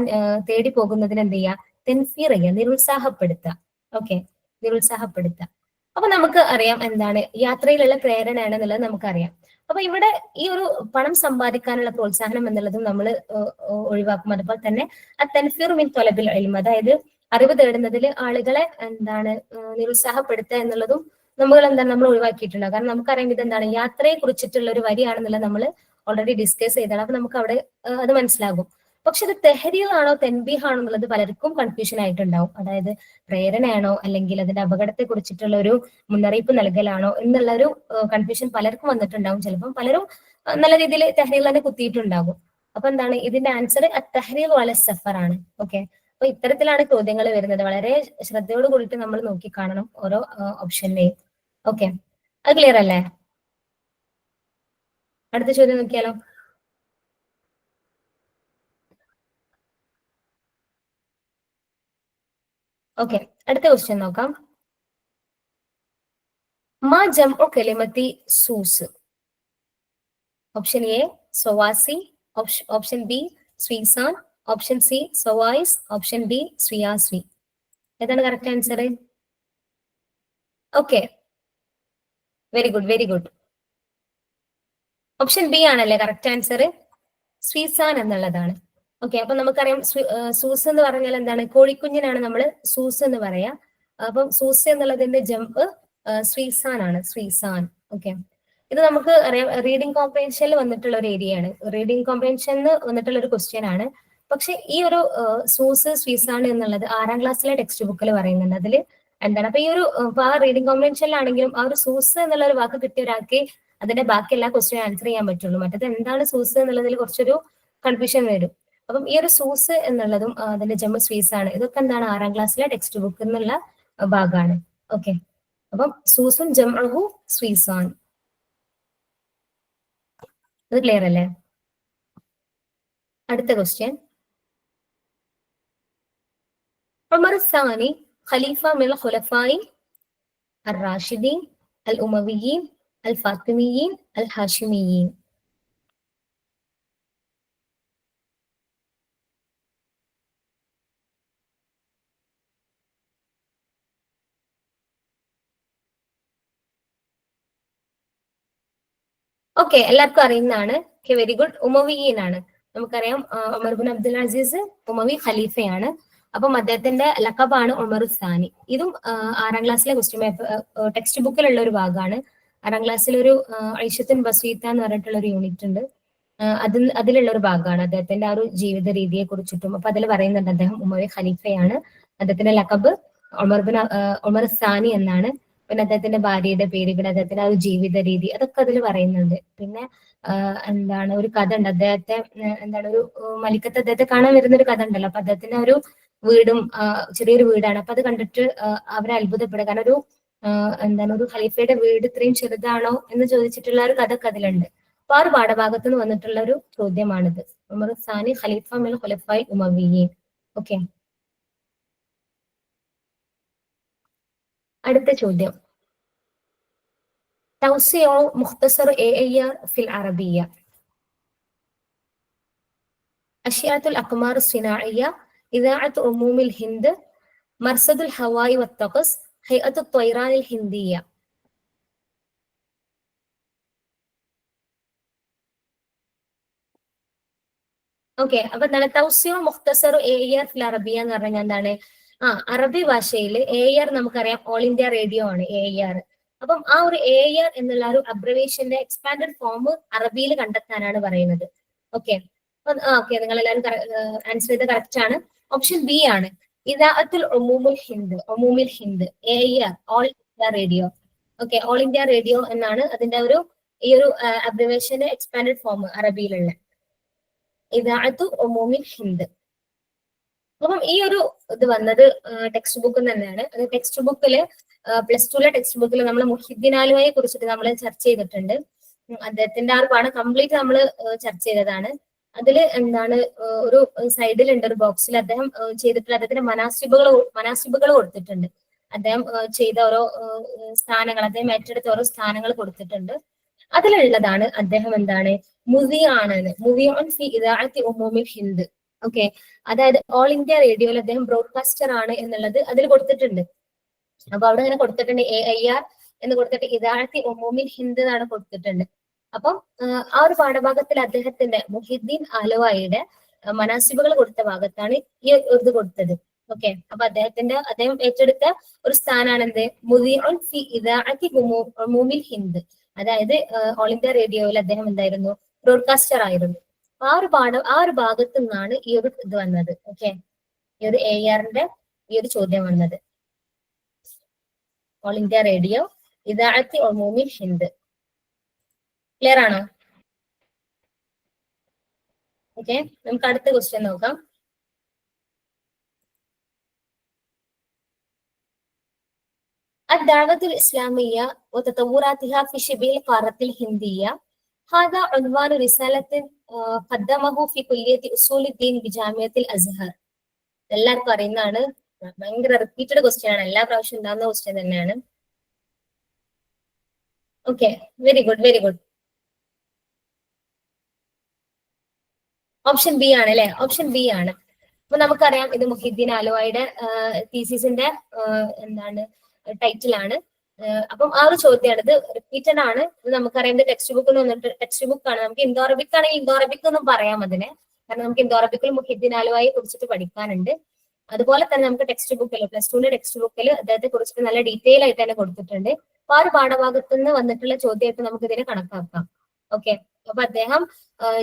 തേടി പോകുന്നതിന് എന്ത് ചെയ്യുക, തെൻഫീർ ചെയ്യുക, നിരുത്സാഹപ്പെടുത്തുക. ഓക്കെ, നിരുത്സാഹപ്പെടുത്തുക. അപ്പൊ നമുക്ക് അറിയാം എന്താണ് യാത്രയിലുള്ള പ്രേരണയാണ് എന്നുള്ളത് നമുക്കറിയാം. അപ്പൊ ഇവിടെ ഈ ഒരു പണം സമ്പാദിക്കാനുള്ള പ്രോത്സാഹനം എന്നുള്ളതും നമ്മൾ ഒഴിവാക്കും. അതുപോലെ തന്നെ തൻഫീർ മിൻ തൊലബിൽ ഇൽമ്, അതായത് അറിവ് തേടുന്നതിൽ ആളുകളെ എന്താണ് നിരുത്സാഹപ്പെടുത്തുക എന്നുള്ളതും നമ്മൾ ഒഴിവാക്കിയിട്ടുണ്ടാകും. കാരണം നമുക്കറിയാം ഇതെന്താണ് യാത്രയെ കുറിച്ചിട്ടുള്ള ഒരു വരിയാണെന്നുള്ളത് നമ്മൾ ഓൾറെഡി ഡിസ്കസ് ചെയ്താണ്. അപ്പൊ നമുക്ക് അവിടെ അത് മനസ്സിലാകും. പക്ഷെ ഇത് തെഹരീലാണോ തെൻബീഹാണോ എന്നുള്ളത് പലർക്കും കൺഫ്യൂഷൻ ആയിട്ടുണ്ടാവും. അതായത് പ്രേരണയാണോ അല്ലെങ്കിൽ അതിന്റെ അപകടത്തെ കുറിച്ചിട്ടുള്ള ഒരു മുന്നറിയിപ്പ് നൽകലാണോ എന്നുള്ള ഒരു കൺഫ്യൂഷൻ പലർക്കും വന്നിട്ടുണ്ടാവും. ചിലപ്പം പലരും നല്ല രീതിയിൽ തെഹരീൽ തന്നെ കുത്തിയിട്ടുണ്ടാകും. അപ്പൊ എന്താണ് ഇതിന്റെ ആൻസർ അത്തഹരീൽ വല സഫർ ആണ്. ഓക്കെ, അപ്പൊ ഇത്തരത്തിലാണ് ചോദ്യങ്ങൾ വരുന്നത്. വളരെ ശ്രദ്ധയോട് കൂടിയിട്ട് നമ്മൾ നോക്കി കാണണം ഓരോ ഓപ്ഷനിലെയും. ഓക്കെ, അത് ക്ലിയർ അല്ലേ? അടുത്ത ചോദ്യം നോക്കിയാലോ. ഓക്കെ, അടുത്ത ക്വസ്റ്റ്യൻ നോക്കാം. മാ ജംഉ കലിമത്തി സൂസ്. ഓപ്ഷൻ എ സൊവാസി, ഓപ്ഷൻ ബി ശ്രീസാൻ, ഓപ്ഷൻ സി സൊവായിസ്, ഓപ്ഷൻ ഡി ശ്രീയാശ്രീ. ഏതാണ് correct answer? Okay, very good, very good. Option B ആണല്ലേ കറക്റ്റ് ആൻസർ, ശ്രീസാൻ എന്നുള്ളതാണ്. ഓക്കെ, അപ്പൊ നമുക്കറിയാം സൂസ് എന്ന് പറഞ്ഞാൽ എന്താണ്, കോഴിക്കുഞ്ഞിനാണ് നമ്മൾ സൂസ് എന്ന് പറയാ. അപ്പം സൂസ് എന്നുള്ളതിന്റെ ജംപ് ശ്രീസാൻ ആണ്, ശ്രീസാൻ. ഓക്കെ, ഇത് നമുക്ക് അറിയാം റീഡിംഗ് കോംപ്രഹെൻഷനിൽ വന്നിട്ടുള്ള ഒരു ഏരിയ ആണ്, റീഡിംഗ് കോംപ്രഹെൻഷനിൽ വന്നിട്ടുള്ള ഒരു ക്വസ്റ്റ്യൻ ആണ്. പക്ഷെ ഈ ഒരു സൂസ് ശ്രീസാൻ എന്നുള്ളത് 6ാം ക്ലാസ്സിലെ ടെക്സ്റ്റ് ബുക്കിൽ പറയുന്നുണ്ട്. അതിൽ എന്താണ്, അപ്പൊ ഈ ഒരു ഇപ്പൊ ആ റീഡിംഗ് കോംപ്രഹെൻഷനിലാണെങ്കിലും ആ ഒരു സൂസ് എന്നുള്ള ഒരു വാക്ക് കിട്ടിയ ഒരാൾക്ക് അതിന്റെ ബാക്കി എല്ലാ ക്വസ്റ്റ്യൻ ആൻസർ ചെയ്യാൻ പറ്റുള്ളൂ. മറ്റത് എന്താണ് സൂസ് എന്നുള്ളതിൽ കുറച്ചൊരു കൺഫ്യൂഷൻ വരും. അപ്പം ഈ ഒരു സൂസ് എന്നുള്ളതും അതിന്റെ ജമ്മു സ്വീസ് ആണ്. ഇതൊക്കെ എന്താണ് 6ാം ക്ലാസ്സിലെ ടെക്സ്റ്റ് ബുക്ക് എന്നുള്ള ഭാഗമാണ്. ഓക്കെ, അപ്പം സൂസും ജംഉഹു സ്വീസാൻ. അത് ക്ലിയർ അല്ലേ? അടുത്ത ക്വസ്റ്റ്യൻ. ഉമർ സാനി ഖലീഫ മിൻ ഖുലഫായി الراشدين الأمويين الفاطميين الهاشميين. ഓക്കെ, എല്ലാവർക്കും അറിയുന്നതാണ്. വെരി ഗുഡ്, ഉമവിയീൻ ആണ്. നമുക്കറിയാം ഉമർ ബിൻ അബ്ദുൽ അസീസ് ഉമവി ഖലീഫയാണ്. അപ്പം അദ്ദേഹത്തിന്റെ ലഖബാണ് ഉമർ സാനി. ഇതും 6ാം ക്ലാസ്സിലെ ക്വസ്റ്റ്യൻ പേപ്പർ ടെക്സ്റ്റ് ബുക്കിലുള്ള ഒരു ഭാഗമാണ്. 6ാം ക്ലാസ്സിൽ ഒരു ഐഷത്തുൻ ബസീത്ത എന്ന് പറഞ്ഞിട്ടുള്ള ഒരു യൂണിറ്റ് ഉണ്ട്. അതിലുള്ള ഒരു ഭാഗമാണ് അദ്ദേഹത്തിന്റെ ആ ഒരു ജീവിത രീതിയെ കുറിച്ചിട്ടും. അപ്പൊ അതിൽ പറയുന്നുണ്ട് അദ്ദേഹം ഉമവി ഖലീഫയാണ്. അദ്ദേഹത്തിന്റെ ലഖബ് ഉമർ സാനി എന്നാണ്. പിന്നെ അദ്ദേഹത്തിന്റെ ഭാര്യയുടെ പേര്, പിന്നെ അദ്ദേഹത്തിന്റെ ആ ഒരു ജീവിത രീതി, അതൊക്കെ അതിൽ പറയുന്നുണ്ട്. പിന്നെ എന്താണ് ഒരു കഥ ഉണ്ട്, അദ്ദേഹത്തെ എന്താണ് ഒരു മലിക്കത്ത് അദ്ദേഹത്തെ കാണാൻ വരുന്ന ഒരു കഥ ഉണ്ടല്ലോ. അപ്പൊ അദ്ദേഹത്തിന്റെ ഒരു വീടും ചെറിയൊരു വീടാണ്. അപ്പൊ അത് കണ്ടിട്ട് അവരെ അത്ഭുതപ്പെടുക. കാരണം ഒരു എന്താണ് ഒരു ഖലീഫയുടെ വീട് ഇത്രയും ചെറുതാണോ എന്ന് ചോദിച്ചിട്ടുള്ള ഒരു കഥ അതിലുണ്ട്. അപ്പൊ ആ ഒരു പാഠഭാഗത്ത് നിന്ന് വന്നിട്ടുള്ള ഒരു ചോദ്യമാണിത്. ഉമർ സാനി ഖലീഫ മിൻ ഖുലഫായി ഉമവിയീൻ. ഓക്കെ, അടുത്ത ചോദ്യം. توسيع مختصر AAR في العربية. أشعة الأقمار الصناعية، إذاعة عموم الهند، مرصد الهواء والطقس، هيئة الطيران الهندية. ഓക്കെ, അപ്പൊ എന്താണ് തൗസിയോ മുഖ്തസറു AAR ഫിൽ അറബിയ എന്ന് പറഞ്ഞാൽ എന്താണ്, അറബി ഭാഷയിൽ AAR നമുക്കറിയാം ഓൾ ഇന്ത്യ റേഡിയോ ആണ് AAR. അപ്പം ആ ഒരു AAR എന്നുള്ള ഒരു അബ്രിവേഷന്റെ എക്സ്പാൻഡഡ് ഫോം അറബിയിൽ കണ്ടെത്താനാണ് പറയുന്നത്. ഓക്കെ, ഓക്കെ, നിങ്ങൾ എല്ലാവരും ആൻസർ ചെയ്ത് കറക്റ്റ് ആണ്. ഓപ്ഷൻ ബി ആണ് ഇദാഅത്തുൽ ഉമൂമുൽ ഹിന്ദ്, ഉമൂമിൽ ഹിന്ദ് AAR all India radio. Okay, all India radio എന്നാണ് അതിന്റെ ഈ ഒരു അബ്രിവേഷന്റെ എക്സ്പാൻഡഡ് ഫോം അറബിയിലുള്ള ഇദാഅത്തു ഉമൂമിൽ ഹിന്ദ്. അപ്പം ഈ ഒരു ഇത് വന്നത് ടെക്സ്റ്റ് ബുക്കിൽ തന്നെയാണ്. അത് ടെക്സ്റ്റ് ബുക്കില് +2 ടെക്സ്റ്റ് ബുക്കിൽ നമ്മൾ മുഹിദ്ദീൻ ആലുവയെ കുറിച്ചിട്ട് നമ്മൾ ചർച്ച ചെയ്തിട്ടുണ്ട്. അദ്ദേഹത്തിന്റെ ആ ഒരു പാഠം കംപ്ലീറ്റ് നമ്മൾ ചർച്ച ചെയ്തതാണ്. അതില് എന്താണ് ഒരു സൈഡിലുണ്ട് ഒരു ബോക്സിൽ അദ്ദേഹം ചെയ്തിട്ടുള്ള അദ്ദേഹത്തിന്റെ മനാസിബുകൾ കൊടുത്തിട്ടുണ്ട്. അദ്ദേഹം ചെയ്ത ഓരോ സ്ഥാനങ്ങൾ, അദ്ദേഹം ഏറ്റെടുത്ത ഓരോ സ്ഥാനങ്ങൾ കൊടുത്തിട്ടുണ്ട്. അതിലുള്ളതാണ് അദ്ദേഹം എന്താണ് മുവി ഓൺ ഫി ഇദാഅത്തി ഉമൂമിൽ ഹിന്ദ്. ഓക്കെ, അതായത് ഓൾ ഇന്ത്യ റേഡിയോയിൽ അദ്ദേഹം ബ്രോഡ്കാസ്റ്റർ ആണ് എന്നുള്ളത് അതിൽ കൊടുത്തിട്ടുണ്ട്. അപ്പൊ അവിടെ ഇങ്ങനെ കൊടുത്തിട്ടുണ്ട് AIR എന്ന് കൊടുത്തിട്ട് ഇദാഅത്തി ഉമൂമിൽ ഹിന്ദ് എന്നാണ് കൊടുത്തിട്ടുണ്ട്. അപ്പം ആ ഒരു പാഠഭാഗത്തിൽ അദ്ദേഹത്തിന്റെ മുഹിദ്ദീൻ ആലുവായുടെ മനാസിബുകൾ കൊടുത്ത ഭാഗത്താണ് ഈ ഇത് കൊടുത്തത്. ഓക്കെ, അപ്പൊ അദ്ദേഹം ഏറ്റെടുത്ത ഒരു സ്ഥാനാണ് എന്ത്, മുദിഉൻ ഫി ഇദാഅത്തി ഉമൂമിൽ ഹിന്ദ്. അതായത് ഓൾ ഇന്ത്യ റേഡിയോയിൽ അദ്ദേഹം എന്തായിരുന്നു, ബ്രോഡ്കാസ്റ്റർ ആയിരുന്നു. ആ ഒരു ഭാഗത്തു നിന്നാണ് ഈ ഒരു ഇത് വന്നത്. ഓക്കെ, ഈ ഒരു AIRന്റെ ഈ ഒരു ചോദ്യം വന്നത്. ഓൾ ഇന്ത്യ റേഡിയോ ഇദാഅത്തി ഉമൂമിൽ ഹിന്ദ്. ക്ലിയർ ആണോ? ഓക്കെ, നമുക്ക് അടുത്ത ക്വസ്റ്റ്യൻ നോക്കാം. الدعوة الإسلامية وتطوراتها في شبه القارة الهندية. هذا عنوان رسالة قدمه في كلية أصول الدين بجامعة الأزهر. എല്ലാവർക്കും അറിയുന്നതാണ്, ഭയങ്കര റിപ്പീറ്റഡ് ക്വസ്റ്റ്യൻ ആണ്, എല്ലാ പ്രാവശ്യം ഉണ്ടാകുന്ന ക്വസ്റ്റ്യൻ തന്നെയാണ്. Okay, very good very good. Option B ആണ് അല്ലെ? ഓപ്ഷൻ ബി ആണ്. അപ്പൊ നമുക്കറിയാം ഇത് മുഹിദ്ദീൻ ആലുവയുടെ തീസിസിന്റെ എന്താണ് ടൈറ്റിൽ ആണ്. അപ്പം ആ ഒരു ചോദ്യമാണ്, ഇത് റിപ്പീറ്റഡ് ആണ്. ഇത് നമുക്കറിയാം ഇത് ടെക്സ്റ്റ് ബുക്കിൽ വന്നിട്ട് ടെക്സ്റ്റ് ബുക്ക് ആണ്. നമുക്ക് ഇന്തോ അറബിക് ആണെങ്കിൽ ഇന്തോ അറബിക് എന്നും പറയാം അതിനെ, കാരണം നമുക്ക് ഇന്തോ അറബിക്കിൽ മുഹിദ്ദീൻ ആലുവയെ കുറിച്ചിട്ട് പഠിക്കാനുണ്ട്. അതുപോലെ തന്നെ നമുക്ക് ടെക്സ്റ്റ് ബുക്കിൽ +2 ടെക്സ്റ്റ് ബുക്കിൽ അദ്ദേഹത്തെ കുറിച്ചിട്ട് നല്ല ഡീറ്റെയിൽ ആയിട്ട് തന്നെ കൊടുത്തിട്ടുണ്ട്. അപ്പൊ ആ ഒരു പാഠഭാഗത്ത് നിന്ന് വന്നിട്ടുള്ള ചോദ്യമായിട്ട് നമുക്ക് ഇതിനെ കണക്കാക്കാം. ഓക്കെ, അപ്പൊ അദ്ദേഹം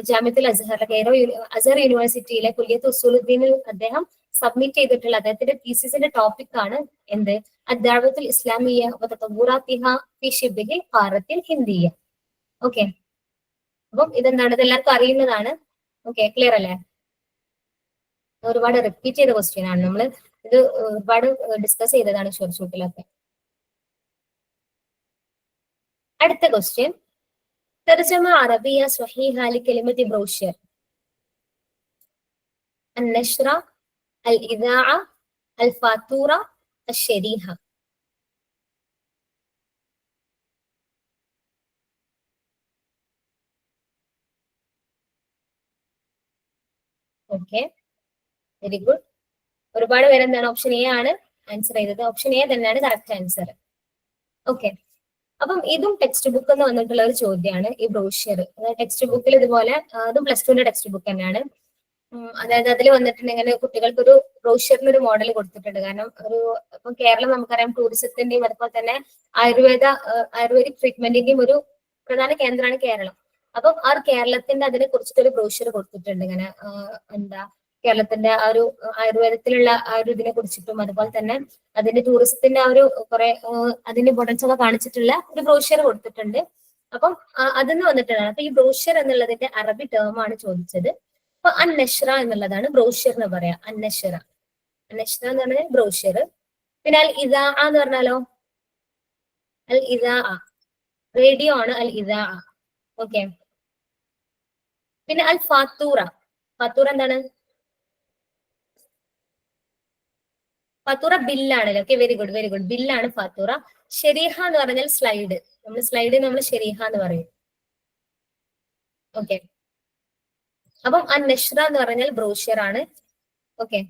ജാമിഅത്തുൽ അസ്ഹർ യൂണിവേഴ്സിറ്റിയിലെ കുല്ലിയത്ത് ഉസൂലുദ്ദീനിൽ അദ്ദേഹം സബ്മിറ്റ് ചെയ്തിട്ടുള്ള അദ്ദേഹത്തിന്റെ തീസിസിന്റെ ടോപ്പിക് ആണ് എന്ത്, അദ്ദഅവത്തുൽ ഇസ്ലാമിയ്യ വതതവ്വുറാത്തിഹാ ഫി ശിബ്ഹിൽ ഖാറത്തിൽ ഹിന്ദിയ്യ. ഓക്കെ, അപ്പം ഇതെന്താണ്, ഇതെല്ലാവർക്കും അറിയുന്നതാണ്. ഓക്കെ, ക്ലിയർ അല്ലേ? ഒരുപാട് റിപ്പീറ്റ് ചെയ്ത ക്വസ്റ്റ്യൻ ആണ്, നമ്മൾ ഇത് ഒരുപാട് ഡിസ്കസ് ചെയ്തതാണ് ഷോർട്ട് ഷൂട്ടിലൊക്കെ. അടുത്ത ക്വസ്റ്റ്യൻ, ترجمة عربية صحيحة لكلمة بروشر. النشرة، الإذاعة، الفاتورة، الشريحة. Okay, very good. ഒരുപാട് പേര് എന്താണ് ഓപ്ഷൻ എ ആണ് ആൻസർ ചെയ്തത്. ഓപ്ഷൻ എ തന്നെയാണ് കറക്റ്റ് ആൻസർ. ഓക്കെ, അപ്പം ഇതും ടെക്സ്റ്റ് ബുക്ക് എന്ന് വന്നിട്ടുള്ള ഒരു ചോദ്യമാണ്. ഈ ബ്രോഷ്യർ ടെക്സ്റ്റ് ബുക്കിൽ ഇതുപോലെ അതും +2 ടെക്സ്റ്റ് ബുക്ക് തന്നെയാണ്. അതായത് അതിൽ വന്നിട്ടുണ്ടെങ്കിൽ കുട്ടികൾക്ക് ഒരു ബ്രോഷ്യറിന് ഒരു മോഡൽ കൊടുത്തിട്ടുണ്ട്. കാരണം ഇപ്പം കേരളം നമുക്കറിയാം ടൂറിസത്തിന്റെയും അതുപോലെ തന്നെ ആയുർവേദിക് ട്രീറ്റ്മെന്റിന്റെയും ഒരു പ്രധാന കേന്ദ്രമാണ് കേരളം. അപ്പം ആ ഒരു കേരളത്തിന്റെ അതിനെ കുറിച്ചിട്ടൊരു ബ്രോഷ്യർ കൊടുത്തിട്ടുണ്ട്. ഇങ്ങനെ എന്താ കേരളത്തിന്റെ ആ ഒരു ആയുർവേദത്തിലുള്ള ആ ഒരു ഇതിനെ കുറിച്ചിട്ടും അതുപോലെ തന്നെ അതിന്റെ ടൂറിസത്തിന്റെ ആ ഒരു കുറെ അതിന്റെ ഇമ്പോർട്ടൻസ് ഒക്കെ കാണിച്ചിട്ടുള്ള ഒരു ബ്രോഷ്യർ കൊടുത്തിട്ടുണ്ട്. അപ്പം അതിന്ന് വന്നിട്ടാണ്. അപ്പൊ ഈ ബ്രോഷ്യർ എന്നുള്ളതിന്റെ അറബി ടേം ആണ് ചോദിച്ചത്. അപ്പൊ അന്നഷ്റ എന്നുള്ളതാണ് ബ്രോഷ്യർ എന്ന് പറയാ. അന്നഷ്റ എന്ന് പറഞ്ഞാൽ ബ്രോഷ്യർ. പിന്നെ അൽ ഇദാ എന്ന് പറഞ്ഞാലോ, അൽ ഇദാ റേഡിയോ ആണ് അൽ ഇദാ. ഓക്കെ, പിന്നെ അൽ ഫാത്തൂറ എന്താണ്? ഫാത്തൂറ ബില്ലാണ്. Okay, very good very good. ബില്ലാണ് ഫാത്തൂറ. ഷെരീഹ എന്ന് പറഞ്ഞാൽ സ്ലൈഡ്. നമ്മൾ ഷെരീഹ എന്ന് പറയും. ഓക്കെ, അപ്പം അന്നഷ്റ എന്ന് പറഞ്ഞാൽ ബ്രോഷ്യർ ആണ്. ഓക്കെ,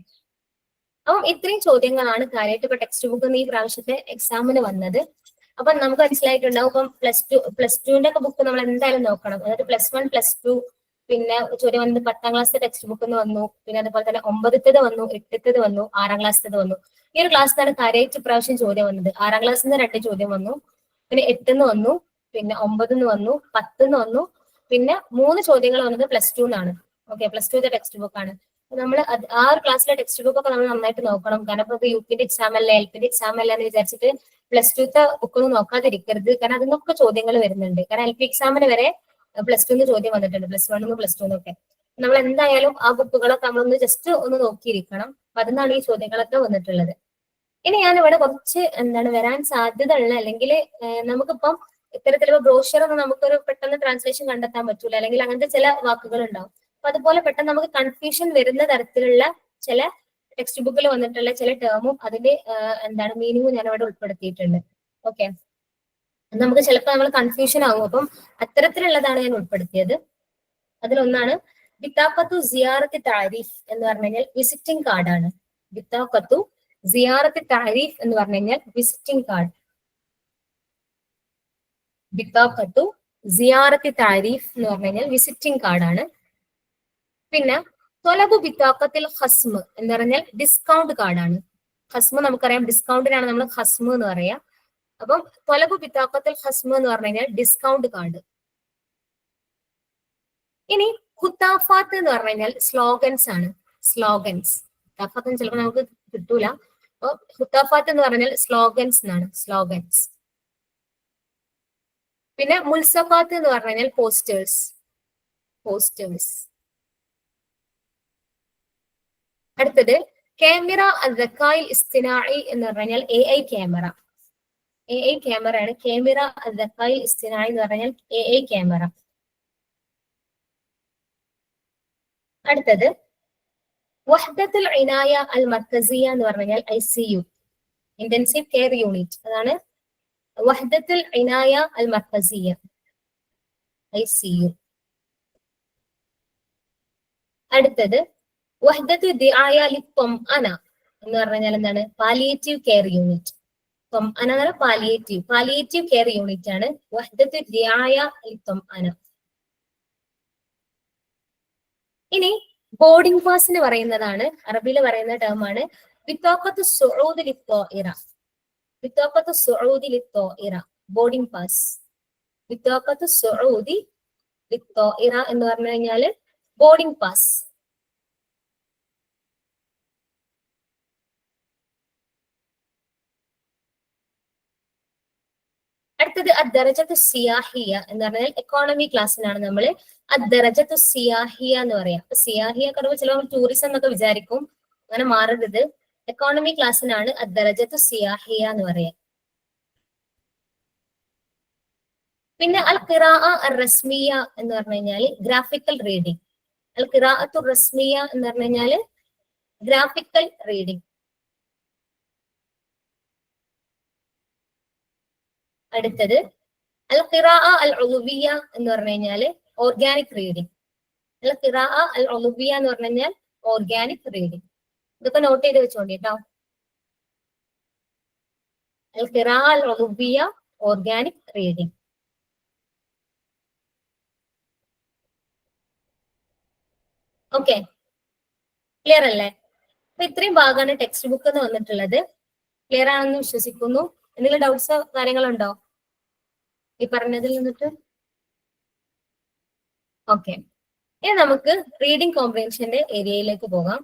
അപ്പം ഇത്രയും ചോദ്യങ്ങളാണ് കാര്യമായിട്ട് ഇപ്പൊ ടെക്സ്റ്റ് ബുക്ക് ഈ പ്രാവശ്യത്തെ എക്സാമിന് വന്നത്. അപ്പൊ നമുക്ക് മനസ്സിലായിട്ടുണ്ടാവും. ഇപ്പം +2ന്റെ ഒക്കെ ബുക്ക് നമ്മൾ എന്തായാലും നോക്കണം. അതായത് +1 +2 പിന്നെ ചോദ്യം വന്നത് 10ാം ക്ലാസ്സിലെ ടെക്സ്റ്റ് ബുക്ക് വന്നു. പിന്നെ അതുപോലെ തന്നെ 9ത്തേത് വന്നു, 8ത്തേത് വന്നു, 6ാം ക്ലാസ്സിലേത് വന്നു. ഈ ഒരു ക്ലാസ്സിലാണ് കാര്യമായിട്ട് പ്രാവശ്യം ചോദ്യം വന്നത്. 6ാം ക്ലാസ്സിൽ നിന്ന് 2 ചോദ്യം വന്നു, പിന്നെ 8ന്ന് വന്നു, പിന്നെ 9ന്ന് വന്നു, 10ന്ന് വന്നു, പിന്നെ 3 ചോദ്യങ്ങൾ വന്നത് +2 എന്നാണ്. ഓക്കെ, +2ത്തെ ടെക്സ്റ്റ് ബുക്ക് ആണ്. നമ്മൾ ആ ഒരു ക്ലാസ്സിലെ ടെക്സ്റ്റ് ബുക്ക് ഒക്കെ നമ്മൾ നന്നായിട്ട് നോക്കണം. കാരണം ഇപ്പൊ യുപിന്റെ എക്സാം അല്ല, എൽപിന്റെ എക്സാം അല്ല എന്ന് വിചാരിച്ചിട്ട് +2ത്തെ ബുക്കൊന്നും നോക്കാതിരിക്കരുത്. കാരണം അതിനൊക്കെ ചോദ്യങ്ങൾ വരുന്നുണ്ട്. കാരണം LP എക്സാമിന് വരെ +2 ചോദ്യം വന്നിട്ടുണ്ട്, +1 +2 നമ്മൾ എന്തായാലും ആ ബുക്കുകളൊക്കെ നമ്മളൊന്ന് ജസ്റ്റ് ഒന്ന് നോക്കിയിരിക്കണം. അപ്പൊ അതിനാണ് ഈ ചോദ്യങ്ങളൊക്കെ വന്നിട്ടുള്ളത്. ഇനി ഞാൻ ഇവിടെ കുറച്ച് എന്താണ് വരാൻ സാധ്യത ഉള്ള, അല്ലെങ്കിൽ നമുക്കിപ്പം ഇത്തരത്തിലുള്ള ബ്രോഷ്യർ ഒന്നും നമുക്കൊരു പെട്ടെന്ന് ട്രാൻസ്ലേഷൻ കണ്ടെത്താൻ പറ്റൂല, അല്ലെങ്കിൽ അങ്ങനത്തെ ചില വാക്കുകൾ ഉണ്ടാവും. അപ്പൊ അതുപോലെ പെട്ടെന്ന് നമുക്ക് കൺഫ്യൂഷൻ വരുന്ന തരത്തിലുള്ള ചില ടെക്സ്റ്റ് ബുക്കിൽ വന്നിട്ടുള്ള ചില ടേമും അതിന്റെ എന്താണ് മീനിങ്ങും ഞാൻ അവിടെ ഉൾപ്പെടുത്തിയിട്ടുണ്ട്. ഓക്കെ, നമുക്ക് ചിലപ്പോൾ നമ്മൾ കൺഫ്യൂഷൻ ആകും. അപ്പം അത്തരത്തിലുള്ളതാണ് ഞാൻ ഉൾപ്പെടുത്തിയത്. അതിലൊന്നാണ് ബിത്താഖത്തു സിയാറത്ത് താരിഫ് എന്ന് പറഞ്ഞു കഴിഞ്ഞാൽ വിസിറ്റിംഗ് കാർഡാണ്. ബിത്താഖത്തു സിയാറത്ത് താരിഫ് എന്ന് പറഞ്ഞു കഴിഞ്ഞാൽ വിസിറ്റിംഗ് കാർഡ്. ബിത്താഖത്തു സിയാറത്ത് താരിഫ് എന്ന് പറഞ്ഞു കഴിഞ്ഞാൽ വിസിറ്റിംഗ് കാർഡാണ്. പിന്നെ തൊലബു ബിത്താഖത്തിൽ ഹസ്മ് എന്ന് പറഞ്ഞാൽ ഡിസ്കൗണ്ട് കാർഡാണ്. ഹസ്മ് നമുക്കറിയാം, ഡിസ്കൗണ്ടിനാണ് നമ്മൾ ഹസ്മ് എന്ന് പറയാ. അപ്പം തൊലബു ബിത്താഖത്തിൽ ഹസ്മ് എന്ന് പറഞ്ഞു കഴിഞ്ഞാൽ ഡിസ്കൗണ്ട് കാർഡ്. ഇനി ഖുത്താഫാത്ത് എന്ന് പറഞ്ഞു കഴിഞ്ഞാൽ സ്ലോഗൻസ് ആണ്. സ്ലോഗൻസ്, ഖുത്താഫാത്ത് ചിലപ്പോൾ നമുക്ക് കിട്ടൂല. അപ്പൊ ഖുത്താഫാത്ത് എന്ന് പറഞ്ഞാൽ സ്ലോഗൻസ് എന്നാണ്, സ്ലോഗൻസ്. പിന്നെ മുൽസഫാത്ത് എന്ന് പറഞ്ഞു കഴിഞ്ഞാൽ പോസ്റ്റേഴ്സ്, പോസ്റ്റേഴ്സ്. അടുത്തത് ക്യാമറ അദ്ദക്കായിൽ ഇസ്തിനായി എന്ന് പറഞ്ഞാൽ AI ക്യാമറ. AI ക്യാമറ ആണ് ക്യാമറ അദ്ദക്കായിൽ ഇസ്തിനായി എന്ന് പറഞ്ഞാൽ AI ക്യാമറ. അടുത്തത് വഹ്ദത്തുൽ ഇനായ അൽ മർക്കസിയ എന്ന് പറഞ്ഞാൽ ICU, ഇന്റൻസീവ് കെയർ യൂണിറ്റ്. അതാണ് വഹ്ദത്തുൽ ഇനായ അൽ മർക്കസിയ, ICU. അടുത്തത് വഹ്ദത്തു ദിആയ ലിത്വംഅന എന്ന് പറഞ്ഞാൽ എന്താണ്? Palliative care unit. ത്വംഅന എന്ന് പറഞ്ഞാൽ പാലിയേറ്റീവ്, പാലിയേറ്റീവ് കെയർ യൂണിറ്റ് ആണ് വഹ്ദത്തു ദിആയ ലിത്വംഅന. ഇനി ബോർഡിംഗ് പാസിന് പറയുന്നതാണ്, അറബിയിൽ പറയുന്ന ടേമാണ് ബിത്താഖത്തു Saudi ലിത്വാഇറ. ബിത്താഖത്തു Saudi ലിത്വാഇറ, boarding pass. ബിത്താഖത്തു Saudi ലിത്വാഇറ എന്ന് പറഞ്ഞു കഴിഞ്ഞാല് ബോർഡിംഗ് പാസ്. അടുത്തത് അദ്ദറജത്തു സിയാഹിയ എന്ന് പറഞ്ഞാൽ എക്കോണമി ക്ലാസ്സിനാണ് നമ്മൾ അദ്ദറജത്തു സിയാഹിയ എന്ന് പറയാം. സിയാഹിയ പറയുമ്പോൾ ചിലപ്പോൾ ടൂറിസം എന്നൊക്കെ വിചാരിക്കും, അങ്ങനെ മാറരുത്. എക്കോണമി ക്ലാസ്സിനാണ് അദ്ദറജത്തു സിയാഹിയ എന്ന് പറയാം. പിന്നെ അൽ ഖിറാഅ അർ റസ്മിയ എന്ന് പറഞ്ഞു കഴിഞ്ഞാൽ ഗ്രാഫിക്കൽ റീഡിംഗ്. അൽ ഖിറാഅത്തു റസ്മിയ എന്ന് പറഞ്ഞു കഴിഞ്ഞാൽ ഗ്രാഫിക്കൽ റീഡിംഗ്. അടുത്തത് അൽ ഖിറാഅ അൽ ഉളുവിയ എന്ന് പറഞ്ഞു കഴിഞ്ഞാൽ ഓർഗാനിക് റീഡിംഗ്. അൽ ഖിറാഅ അൽ ഉളുവിയ എന്ന് പറഞ്ഞു കഴിഞ്ഞാൽ ഓർഗാനിക് റീഡിംഗ്. ഇതൊക്കെ നോട്ട് ചെയ്ത് വെച്ചോണ്ടി കേട്ടോ. അൽ ഖിറാഅ അൽ ഉളുവിയ ഓർഗാനിക് റീഡിംഗ്. ഓക്കെ, ക്ലിയർ അല്ലേ? അപ്പൊ ഇത്രയും ഭാഗമാണ് ടെക്സ്റ്റ് ബുക്ക് എന്ന് വന്നിട്ടുള്ളത്. ക്ലിയർ ആണെന്ന് വിശ്വസിക്കുന്നു. എന്തെങ്കിലും ഡൗട്ട്സോ കാര്യങ്ങളുണ്ടോ ഈ പറഞ്ഞതിൽ നിന്നിട്ട്? ഓക്കെ, ഇനി നമുക്ക് റീഡിംഗ് കോംപ്രിഹെൻഷന്റെ ഏരിയയിലേക്ക് പോകാം.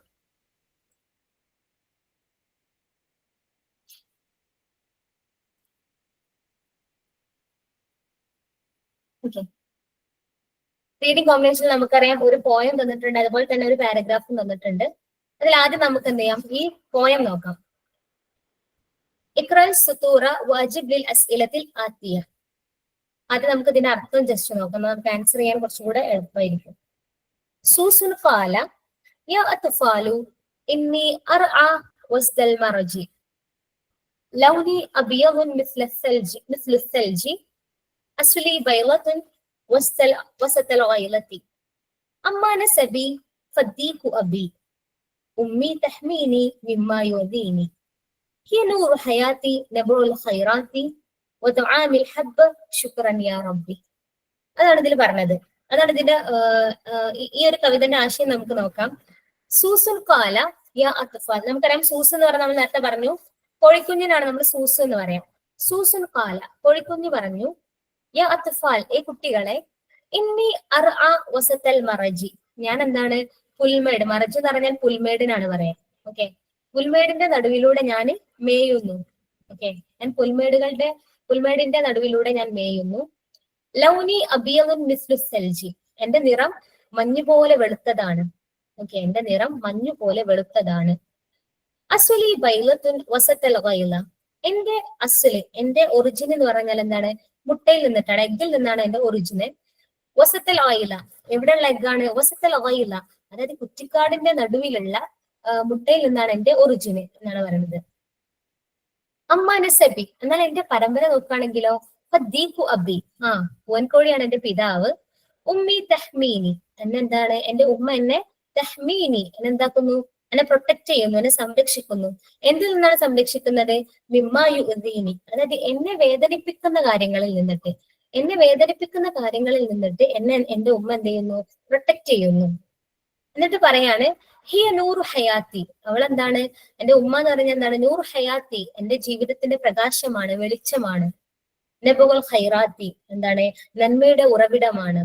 ഓക്കെ, റീഡിംഗ് കോംപ്രിഹെൻഷനിൽ നമുക്കറിയാം ഒരു പോയം തന്നിട്ടുണ്ട്, അതുപോലെ തന്നെ ഒരു പാരഗ്രാഫും തന്നിട്ടുണ്ട്. അതിൽ ആദ്യം നമുക്ക് എന്ത് ചെയ്യാം, ഈ പോയം നോക്കാം. ഇഖ്റൽ സുതൂറ വഅജിബ് ലിൽ അസ്ഇലത്തിൽ ആതിയ. ആദ്യം നമുക്ക് ഇതിന്റെ അർത്ഥം ജസ്റ്റ് നോക്കാം, നമുക്ക് ആൻസർ ചെയ്യാൻ കുറച്ചും കൂടെ എളുപ്പമായിരിക്കും. സൂസുൻ ഖാല യാ അത്ഫാലു ഇന്നി അർഅ വസ്ദൽ മറജി ലൗനി അബിയദുൻ മിസ്ല الثلج അസ്ലി ബൈളത്തുൻ വസതൽ ഗൈലതി അമ്മാ നസബി ഫദ്ദീഖു അബി ഉമ്മി തഹ്മീനി മിമ്മാ യുദീനി هي نور حياتي نبع الخيرات وطعام الحب شكرا يا ربي. അതാണ് ഇതിൽ പറഞ്ഞത്. അതാണ് ഇതിന്റെ ഈ ഒരു കവിതന്റെ ആശയം നമുക്ക് നോക്കാം. സൂസുൽ കാല യാ അത്ഫാൽ. നമുക്കറിയാം സൂസ് എന്ന് പറഞ്ഞാൽ നമ്മൾ നേരത്തെ പറഞ്ഞു കോഴിക്കുഞ്ഞിനാണ് നമ്മൾ സൂസ് എന്ന് പറയാം. സൂസുൽ കാല, കോഴിക്കുഞ്ഞ് പറഞ്ഞു, യാ അത്ഫാൽ, ഏ കുട്ടികളെ, ഇന്നി അർഅ വസതൽ മറജി, ഞാൻ എന്താണ് പുൽമേട്, മറജ് എന്ന് പറഞ്ഞാൽ പുൽമേടിനാണ് പറയാം. ഓക്കെ, പുൽമേടിന്റെ നടുവിലൂടെ ഞാൻ മേയുന്നു. ഓക്കെ, ഞാൻ പുൽമേടിന്റെ നടുവിലൂടെ ഞാൻ മേയുന്നു. ലൗനി അബിയദുൻ മിസ്ലു സൽജി, എന്റെ നിറം മഞ്ഞു പോലെ വെളുത്തതാണ്. ഓക്കെ, എന്റെ നിറം മഞ്ഞു പോലെ വെളുത്തതാണ്. അസ്ലി ബൈലത്തുൻ വസതൽ ഗൈല, എന്റെ അസ്ല്, എന്റെ ഒറിജിൻ എന്ന് പറഞ്ഞാൽ എന്താണ്? മുട്ടയിൽ നിന്നിട്ടാണ്, എഗ്ഗിൽ നിന്നാണ് എന്റെ ഒറിജിന്. വസത്തൽ ഓയില, എവിടെയുള്ള എഗ്ഗാണ്? വസത്തൽ ഓയില, അതായത് കുറ്റിക്കാടിന്റെ നടുവിലുള്ള മുട്ടയിൽ നിന്നാണ് എന്റെ ഒറിജിന് എന്നാണ് പറയുന്നത്. അമ്മാനസബി, എന്നാൽ എന്റെ പരമ്പര നോക്കുകയാണെങ്കിലോ ഫദ്ദീഖു അബി, പൂവൻകോഴിയാണ് എന്റെ പിതാവ്. ഉമ്മി തഹ്മീനി, എന്നെന്താണ്? എന്റെ ഉമ്മ എന്നെ തഹ്മീനി, എന്നെന്താക്കുന്നു? എന്നെ പ്രൊട്ടക്ട് ചെയ്യുന്നു, എന്നെ സംരക്ഷിക്കുന്നു. എന്തിൽ നിന്നാണ് സംരക്ഷിക്കുന്നത്? മിമ്മായു ഉദ്ദീനി, അതായത് എന്നെ വേദനിപ്പിക്കുന്ന കാര്യങ്ങളിൽ നിന്നിട്ട്, എന്നെ വേദനിപ്പിക്കുന്ന കാര്യങ്ങളിൽ നിന്നിട്ട് എന്നെ എന്റെ ഉമ്മ എന്ത് ചെയ്യുന്നു? പ്രൊട്ടക്ട് ചെയ്യുന്നു. എന്നിട്ട് പറയാണ് ഹിയ നൂറു ഹയാത്തി, അവൾ എന്താണ്? എന്റെ ഉമ്മ എന്ന് പറഞ്ഞാൽ എന്താണ്? നൂർ ഹയാത്തി, എന്റെ ജീവിതത്തിന്റെ പ്രകാശമാണ്, വെളിച്ചമാണ്. നബുൽ ഖൈറാത്തി, എന്താണ്? നന്മയുടെ ഉറവിടമാണ്.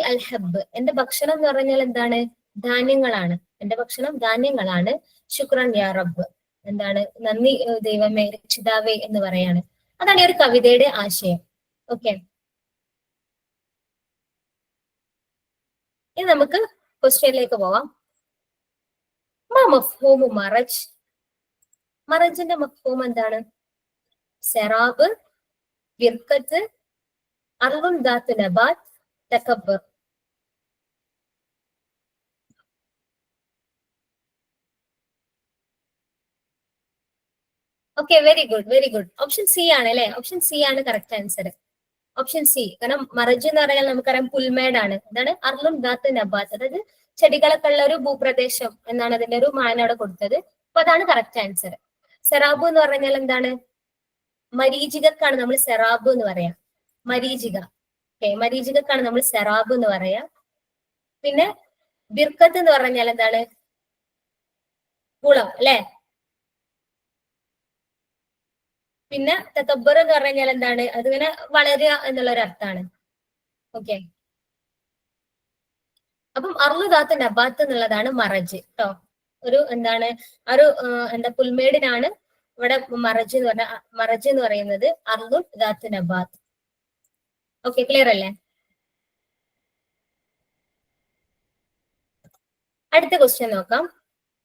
അൽ ഹബ്ബ്, എന്റെ ഭക്ഷണം എന്ന് പറഞ്ഞാൽ എന്താണ്? ധാന്യങ്ങളാണ്. എന്റെ ഭക്ഷണം ധാന്യങ്ങളാണ്. ശുക്രൻ യാ റബ്ബ്, എന്താണ്? നന്ദി ദൈവമേ, രക്ഷിതാവേ എന്ന് പറയാണ്. അതാണ് ഈ ഒരു കവിതയുടെ ആശയം. ഓക്കെ, ഇനി നമുക്ക് ക്വസ്റ്റ്യനിലേക്ക് പോവാം. മഫ്ഹൂമു മറജ്, മറജിന്റെ മഫ്ഹൂം എന്താണ്? സെറാബ്, വിർക്കത്ത്, അർളുൻ ദാത്ത് നബാത്ത്, തകബ്ബർ. Okay, very good, very good. Option C ആണ് അല്ലെ? ഓപ്ഷൻ സി ആണ് കറക്റ്റ് ആൻസർ. Option C. കാരണം മറജ് എന്ന് പറഞ്ഞാൽ നമുക്കറിയാം പുൽമേടാണ്. എന്താണ്? അർളുൻ ദാത്ത് നബാത്ത്, അതായത് ചെടികളൊക്കെ ഉള്ള ഒരു ഭൂപ്രദേശം എന്നാണ് അതിന്റെ ഒരു മാന അവിടെ കൊടുത്തത്. അപ്പൊ അതാണ് കറക്റ്റ് ആൻസർ. സെറാബ് എന്ന് പറഞ്ഞാൽ എന്താണ്? മരീചികക്കാണ് നമ്മൾ സെറാബ് എന്ന് പറയാം. മരീചിക, ഓക്കെ, മരീചികക്കാണ് നമ്മൾ സെറാബ് എന്ന് പറയാ. പിന്നെ ബിർക്കത്ത് എന്ന് പറഞ്ഞാൽ എന്താണ്? കുളം അല്ലെ? പിന്നെ തകബ്ബർ എന്ന് പറഞ്ഞാൽ എന്താണ്? അതിങ്ങനെ വളരുക എന്നുള്ള ഒരു അർത്ഥമാണ്. ഓക്കെ, അപ്പം അർളുദാത്ത് നബാത്ത് എന്നുള്ളതാണ് മറജ് കേട്ടോ. ഒരു എന്താണ്? ഒരു എന്താ പുൽമേടിനാണ് ഇവിടെ മറജ് എന്ന് പറഞ്ഞ, മറജ് എന്ന് പറയുന്നത് അർളുൽ ദാത്ത് നബാത്ത്. ഓക്കെ, ക്ലിയർ അല്ലേ? അടുത്ത ക്വസ്റ്റ്യൻ നോക്കാം.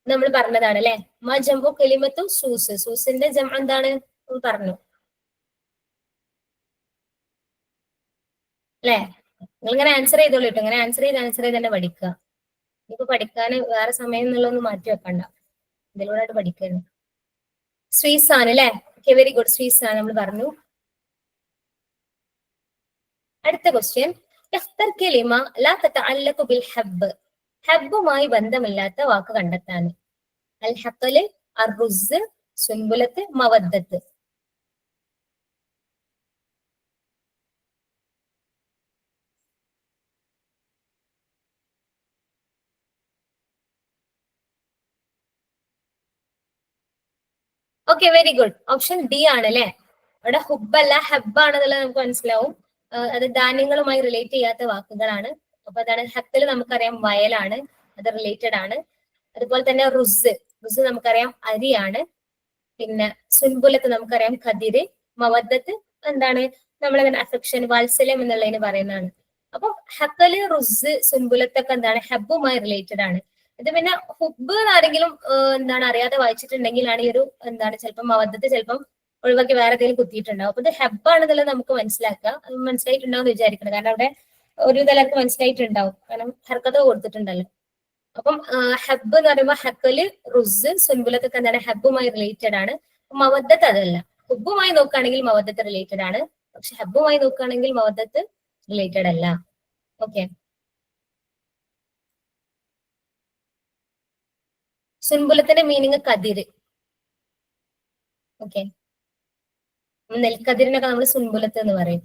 നമ്മൾ പറഞ്ഞതാണ് അല്ലെ, മാ ജംഉ കലിമത്തു സൂസ്, സൂസിന്റെ ജം എന്താണ് പറഞ്ഞു അല്ലെ? നിങ്ങൾ ഇങ്ങനെ ആൻസർ ചെയ്തോളൂ കേട്ടോ. ഇങ്ങനെ ആൻസർ ചെയ്ത് തന്നെ പഠിക്കുക. ഇപ്പൊ പഠിക്കാൻ വേറെ സമയം എന്നുള്ളതൊന്നും മാറ്റി വെക്കണ്ട, ഇതിലൂടെ പഠിക്കുന്നു. സ്വീസ് ആണ് അല്ലെ? ഓക്കെ, വെരി ഗുഡ്, സ്വീസ് ആണ് നമ്മൾ പറഞ്ഞു. അടുത്ത ക്വസ്റ്റ്യൻ, കലിമ ലാ തതഅല്ലഖു ബിൽ ഹബ്ബ്, ഹബ്ബുമായി ബന്ധമില്ലാത്ത വാക്ക് കണ്ടെത്താൻ. അൽ ഹഖല്, അർറുസ്, സുൻബുലത്ത്, മവദ്ദത്ത്. Okay, very good. Option D ആണ് അല്ലെ? അവിടെ ഹുബല്ല ഹബ്ബാണെന്നുള്ളത് നമുക്ക് മനസ്സിലാവും. അത് ധാന്യങ്ങളുമായി റിലേറ്റ് ചെയ്യാത്ത വാക്കുകളാണ്. അപ്പൊ അതാണ്. ഹക്കല് നമുക്കറിയാം വയലാണ്, അത് റിലേറ്റഡ് ആണ്. അതുപോലെ തന്നെ റുസ്, റുസ് നമുക്കറിയാം അരിയാണ്. പിന്നെ സുൻബുലത്ത് നമുക്കറിയാം കതിര്. മവദ്ദത്ത് എന്താണ്? നമ്മളെ അഫെക്ഷൻ, വാത്സല്യം എന്നുള്ളതിന് പറയുന്നതാണ്. അപ്പൊ ഹക്കല്, റുസ്, സുൻബുലത്തൊക്കെ എന്താണ്? ഹബ്ബുമായി റിലേറ്റഡ് ആണ്. ഇത് പിന്നെ ഹുബ് ആരെങ്കിലും എന്താണ് അറിയാതെ വായിച്ചിട്ടുണ്ടെങ്കിലാണ് ഈ ഒരു എന്താണ് ചിലപ്പോൾ മവദ്ദത്ത് ചിലപ്പം ഒഴിവാക്കി വേറെ എന്തെങ്കിലും കുത്തിയിട്ടുണ്ടാവും. അപ്പൊ ഇത് ഹബ്ബാണെന്നുള്ളത് നമുക്ക് മനസ്സിലാക്കാം. അത് മനസ്സിലായിട്ടുണ്ടാവും എന്ന് വിചാരിക്കണം. കാരണം അവിടെ ഒരു തലർക്ക് മനസ്സിലായിട്ടുണ്ടാവും, കാരണം ഹർക്കത്ത് കൊടുത്തിട്ടുണ്ടല്ലോ. അപ്പം ഹബ്ബ് എന്ന് പറയുമ്പോൾ ഹക്കല്, റുസ്, സുൻബുലത്തൊക്കെ എന്താണ്? ഹബ്ബുമായി റിലേറ്റഡ് ആണ്. മവദ്ദത്ത് അതല്ല. ഹുബുമായി നോക്കുകയാണെങ്കിൽ മവദ്ദത്ത് റിലേറ്റഡ് ആണ്, പക്ഷെ ഹബ്ബുമായി നോക്കുകയാണെങ്കിൽ മവദ്ദത്ത് റിലേറ്റഡ് അല്ല. ഓക്കെ, സുൻബുലത്തിന്റെ മീനിങ് കതിര്. ഓക്കെ, നെൽക്കതിരിനൊക്കെ നമ്മൾ സുൻബുലത്ത് എന്ന് പറയും.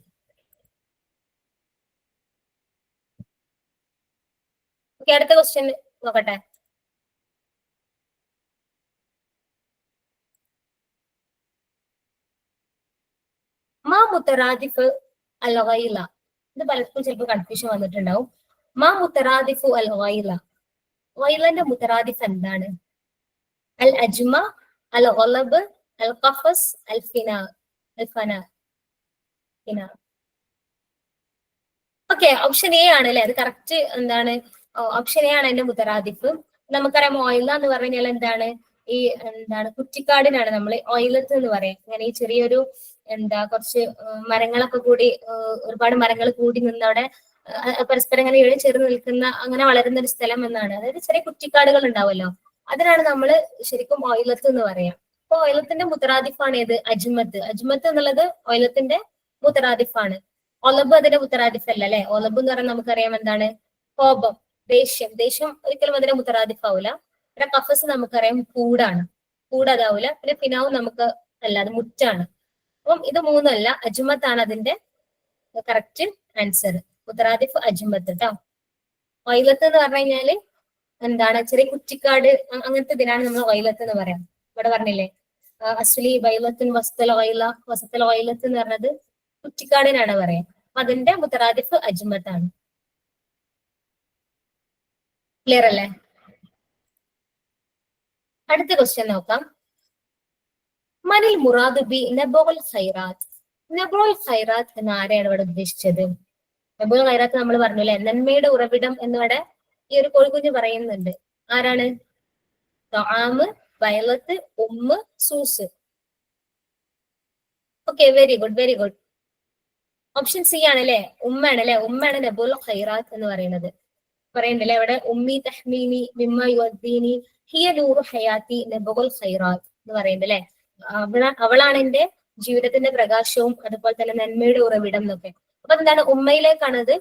ഓക്കെ, അടുത്ത ക്വസ്റ്റ്യൻ നോക്കട്ടെ. മാ മുത്തറാദിഫ് അൽ ഗൈല, ഇത് പലർക്കും ചിലപ്പോൾ കൺഫ്യൂഷൻ വന്നിട്ടുണ്ടാവും. മാ മുത്തറാദിഫു അൽ ഗൈല, ഗൈലന്റെ മുത്തറാദിഫ് എന്താണ്? അൽ അജ്മ, അൽ ഗളബ്, അൽ ഖഫസ്, അൽ ഫിനാ, അൽ ഫനാ, ഫിനാ. ഓക്കെ, ഓപ്ഷൻ എ ആണ് അല്ലെ? അത് കറക്റ്റ്. എന്താണ്? ഓപ്ഷൻ എ ആണ് അതിന്റെ മുത്തറാദിഫ്. നമുക്കറിയാം ഓയില എന്ന് പറഞ്ഞാൽ എന്താണ്? ഈ എന്താണ് കുറ്റിക്കാടിനാണ് നമ്മൾ ഓയിലത്ത് എന്ന് പറയാം. അങ്ങനെ ഈ ചെറിയൊരു എന്താ കുറച്ച് മരങ്ങളൊക്കെ കൂടി ഒരുപാട് മരങ്ങൾ കൂടി നിന്നവിടെ പരസ്പരം ഇങ്ങനെ ഇഴ ചേർന്ന് നിൽക്കുന്ന അങ്ങനെ വളരുന്ന ഒരു സ്ഥലം എന്നാണ്. അതായത് ചെറിയ കുറ്റിക്കാടുകൾ ഉണ്ടാവുമല്ലോ, അതിനാണ് നമ്മൾ ശരിക്കും ഒയിലത്ത് എന്ന് പറയാം. അപ്പൊ ഒയിലത്തിന്റെ മുത്തറാദിഫാണ് ഏത്? അജ്മത്ത്. അജ്മത്ത് എന്നുള്ളത് ഒയിലത്തിന്റെ മുത്തറാദിഫാണ്. ഒലബ് അതിന്റെ മുത്തറാദിഫ് അല്ല അല്ലെ. ഒലബ് എന്ന് പറഞ്ഞാൽ നമുക്കറിയാം എന്താണ്? കോപം, ദേഷ്യം. ദേഷ്യം ഒരിക്കലും അതിന്റെ മുത്തറാദിഫാവൂല. പിന്നെ കഫസ് നമുക്കറിയാം കൂടാണ്, കൂടതാവൂല. പിന്നെ ഫിനാവും നമുക്ക് അല്ല, അത് മുറ്റാണ്. അപ്പം ഇത് മൂന്നല്ല, അജ്മത്താണ് അതിന്റെ കറക്റ്റ് ആൻസർ. മുത്തറാദിഫ് അജ്മത്ത് കേട്ടോ. വൈലത്ത് എന്ന് പറഞ്ഞു കഴിഞ്ഞാല് എന്താണ്? ചെറിയ കുറ്റിക്കാട് അങ്ങനത്തെ ഇതിനാണ് നമ്മൾ വൈലത്ത് എന്ന് പറയാം. ഇവിടെ പറഞ്ഞില്ലേ അസ്ലി വൈലത്തുൻ വസ്തല വൈല വസത്തല വൈലത്ത് എന്ന് പറഞ്ഞത് കുറ്റിക്കാടിനാണ് പറയാം. അപ്പൊ അതിന്റെ മുത്തറാദിഫ് അജ്മത്താണ്. ക്ലിയർ അല്ലേ? അടുത്ത ക്വസ്റ്റ്യൻ നോക്കാം. മനിൽ മുറാദ് ബി നബോൽ ഖൈറാത്ത്. നബോൽ ഖൈറാത്ത് എന്ന് ആരെയാണ് ഇവിടെ ഉദ്ദേശിച്ചത്? നബോൽ ഖൈറാത്ത് നമ്മൾ പറഞ്ഞു അല്ലെ, നന്മയുടെ ഉറവിടം എന്നിവിടെ ഈ ഒരു കോഴിക്കുഞ്ഞ് പറയുന്നുണ്ട്. ആരാണ്? ത്വആമ്, വയലത്ത്, ഉമ്മ്, സൂസ്. Okay, very good, very good. Option C ആണ് അല്ലെ, ഉമ്മയാണ് അല്ലെ. ഉമ്മയാണ് നബോൽ ഖൈറാത്ത് എന്ന് പറയുന്നത്. പറയണ്ടല്ലേ അവിടെ, ഉമ്മി തഹ്മീനി മിമ്മ യുഅദ്ദീനി ഹിയ നൂറു ഹയാത്തി നബോൽ ഖൈറാത്ത് എന്ന് പറയുന്നത് അല്ലെ. അവളാണ് എന്റെ ജീവിതത്തിന്റെ പ്രകാശവും അതുപോലെ തന്നെ നന്മയുടെ ഉറവിടം എന്നൊക്കെ. അപ്പൊ എന്താണ്? ഉമ്മയിലേക്കാണത്,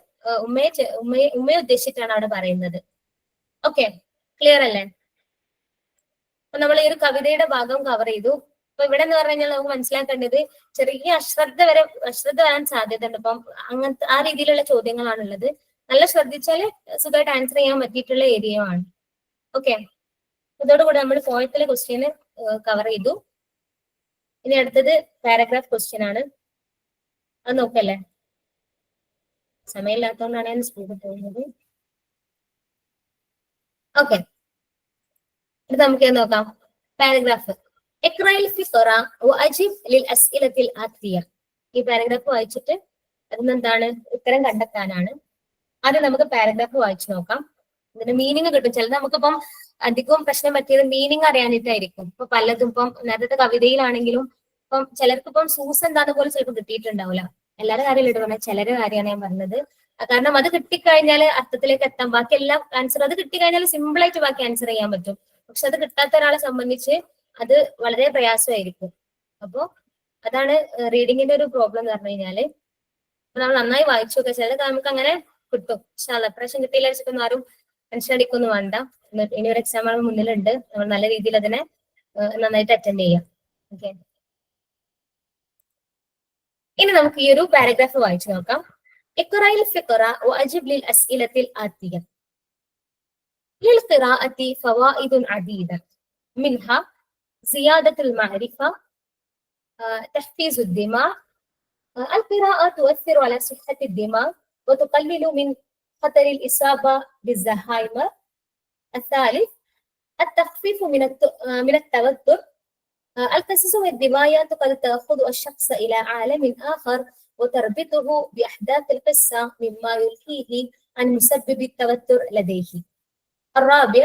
ഉമ്മയെ ഉദ്ദേശിച്ചിട്ടാണ് അവിടെ പറയുന്നത്. ഓക്കെ, ക്ലിയർ അല്ലേ? അപ്പൊ നമ്മൾ ഈ ഒരു കവിതയുടെ ഭാഗം കവർ ചെയ്തു. അപ്പൊ ഇവിടെ എന്ന് പറഞ്ഞു കഴിഞ്ഞാൽ നമുക്ക് മനസ്സിലാക്കേണ്ടത് ചെറിയ അശ്രദ്ധ വരാൻ സാധ്യത ഉണ്ട്. അപ്പം അങ്ങനത്തെ ആ രീതിയിലുള്ള ചോദ്യങ്ങളാണുള്ളത്. നല്ല ശ്രദ്ധിച്ചാല് സുഖമായിട്ട് ആൻസർ ചെയ്യാൻ പറ്റിയിട്ടുള്ള ഏരിയയാണ്. ഓക്കെ, ഇതോടുകൂടി നമ്മൾ പോയത്തിലെ ക്വസ്റ്റ്യന് കവർ ചെയ്തു. ഇനി അടുത്തത് പാരഗ്രാഫ് ക്വസ്റ്റ്യൻ ആണ്. അത് നോക്കല്ലേ? സമയമില്ലാത്തതുകൊണ്ടാണ് ഞാൻ സ്പീഡ് പോകുന്നത്. ഓക്കെ, ഇത് നമുക്ക് നോക്കാം. പാരഗ്രാഫ്. ഈ പാരഗ്രാഫ് വായിച്ചിട്ട് അതിനെന്താണ് ഉത്തരം കണ്ടെത്താനാണ്. ആദ്യം നമുക്ക് പാരഗ്രാഫ് വായിച്ചു നോക്കാം. ഇതിന്റെ മീനിങ് കിട്ടും. ചിലത് നമുക്കിപ്പം അധികവും പ്രശ്നം പറ്റിയത് മീനിങ് അറിയാനിട്ടായിരിക്കും. ഇപ്പൊ പലതും ഇപ്പം നേരത്തെ കവിതയിലാണെങ്കിലും ഇപ്പം ചിലർക്ക് ഇപ്പം സൂസ് എന്താന്ന് പോലും ചിലപ്പോൾ കിട്ടിയിട്ടുണ്ടാവില്ല. എല്ലാവരുടെ കാര്യം ഇട്ട് പറഞ്ഞാൽ ചിലരുടെ കാര്യമാണ് ഞാൻ പറഞ്ഞത്. കാരണം അത് കിട്ടിക്കഴിഞ്ഞാൽ അർത്ഥത്തിലേക്ക് എത്താം. ബാക്കി എല്ലാ ആൻസർ അത് കിട്ടിക്കഴിഞ്ഞാൽ സിമ്പിൾ ആയിട്ട് ബാക്കി ആൻസർ ചെയ്യാൻ പറ്റും. പക്ഷെ അത് കിട്ടാത്ത ഒരാളെ സംബന്ധിച്ച് അത് വളരെ പ്രയാസമായിരിക്കും. അപ്പോ അതാണ് റീഡിങ്ങിന്റെ ഒരു പ്രോബ്ലം എന്ന് പറഞ്ഞു കഴിഞ്ഞാല്. നമ്മൾ നന്നായി വായിച്ചു നോക്കുക. ചിലത് നമുക്ക് അങ്ങനെ കിട്ടും. പക്ഷെ പ്രാവശ്യം കിട്ടിയില്ല വെച്ചിട്ടൊന്നും ആരും ടെൻഷൻ അടിക്കൊന്നും വേണ്ട. ഇനി ഒരു എക്സാം ആണ് മുന്നിലുണ്ട്. നമ്മൾ നല്ല രീതിയിൽ അതിനെ നന്നായിട്ട് അറ്റൻഡ് ചെയ്യാം. ഓക്കെ, ഇനി നമുക്ക് ഈ ഒരു പാരഗ്രാഫ് വായിച്ചു നോക്കാം. اقرأ الفقرة وأجب للأسئلة الآتية. للقراءة فوائد عديدة، منها زيادة المعرفة، تحفيز الدماغ، القراءة تؤثر على صحة الدماغ وتقلل من خطر الإصابة بالزهايمر. الثالث التخفيف من التوتر. القصص والروايات قد تأخذ الشخص إلى عالم آخر وتربطه بأحداث القصة مما يلهيه عن مسبب التوتر لديه. الرابع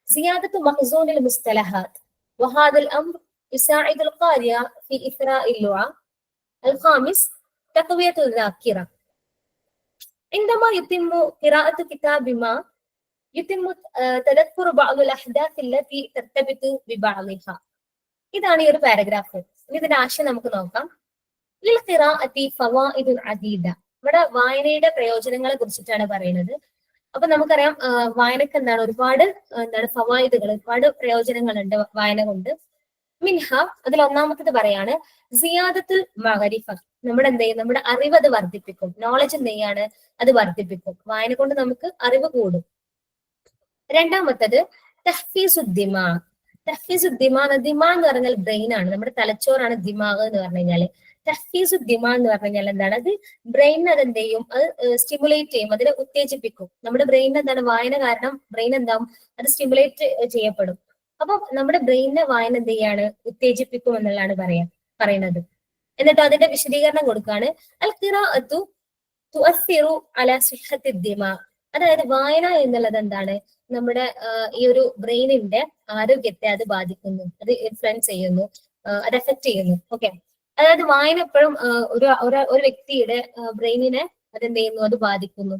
زيادة مخزون المصطلحات، وهذا الأمر يساعد القارئ في إثراء اللغة. الخامس تقوية الذاكرة. عندما يتم قراءة كتاب ما يتم تذكر بعض الأحداث التي ترتبط ببعضها. ഇതാണ് ഈ ഒരു പാരഗ്രാഫ്. ഇനി ഇതിന്റെ ആശയം നമുക്ക് നോക്കാം. ഇവിടെ വായനയുടെ പ്രയോജനങ്ങളെ കുറിച്ചിട്ടാണ് പറയുന്നത്. അപ്പൊ നമുക്കറിയാം വായനക്ക് എന്താണ് ഒരുപാട് ഫവായിദുകൾ, ഒരുപാട് പ്രയോജനങ്ങളുണ്ട് വായന കൊണ്ട്. മിൻഹ, അതിൽ ഒന്നാമത്തത് പറയാണ് സിയാദത്തുൽ മഅരിഫ. നമ്മുടെ എന്ത് ചെയ്യും? നമ്മുടെ അറിവ് അത് വർദ്ധിപ്പിക്കും. നോളജ് എന്ത് ചെയ്യാണ്? അത് വർദ്ധിപ്പിക്കും. വായന കൊണ്ട് നമുക്ക് അറിവ് കൂടും. രണ്ടാമത്തത് തഹ്ഫീസുദ്ദിമാ. തഹ്ഫീസുദ്ദിമാ എന്ന് പറഞ്ഞാൽ ബ്രെയിൻ ആണ്, നമ്മുടെ തലച്ചോറാണ് ദിമാഗ് എന്ന് പറഞ്ഞു കഴിഞ്ഞാല്. തഹ്ഫീസുദ്ദിമാ എന്ന് പറഞ്ഞു കഴിഞ്ഞാൽ എന്താണ്? അത് ബ്രെയിനിന് അത് എന്ത് ചെയ്യും? അത് സ്റ്റിമുലേറ്റ് ചെയ്യും, അതിനെ ഉത്തേജിപ്പിക്കും. നമ്മുടെ ബ്രെയിനിന് എന്താണ്? വായന കാരണം ബ്രെയിൻ എന്താവും? അത് സ്റ്റിമുലേറ്റ് ചെയ്യപ്പെടും. അപ്പൊ നമ്മുടെ ബ്രെയിനിനെ വായന എന്ത് ചെയ്യാണ്? ഉത്തേജിപ്പിക്കും എന്നുള്ളതാണ് പറയുന്നത്. എന്നിട്ട് അതിന്റെ വിശദീകരണം കൊടുക്കാണ്. അൽ ഖിറാഅത്തു തുഅസ്സിറു അലാ സിഹ്ഹത്തി ദിമാഗ്. അതായത് വായന എന്നുള്ളത് എന്താണ്? നമ്മുടെ ഈ ഒരു ബ്രെയിനിന്റെ ആരോഗ്യത്തെ അത് ബാധിക്കുന്നു, അത് ഇൻഫ്ലുവൻസ് ചെയ്യുന്നു, അത് എഫക്ട് ചെയ്യുന്നു. ഓക്കെ, അതായത് വായന എപ്പോഴും ഒരു വ്യക്തിയുടെ ബ്രെയിനിനെ അതെന്ത് ചെയ്യുന്നു, അത് ബാധിക്കുന്നു.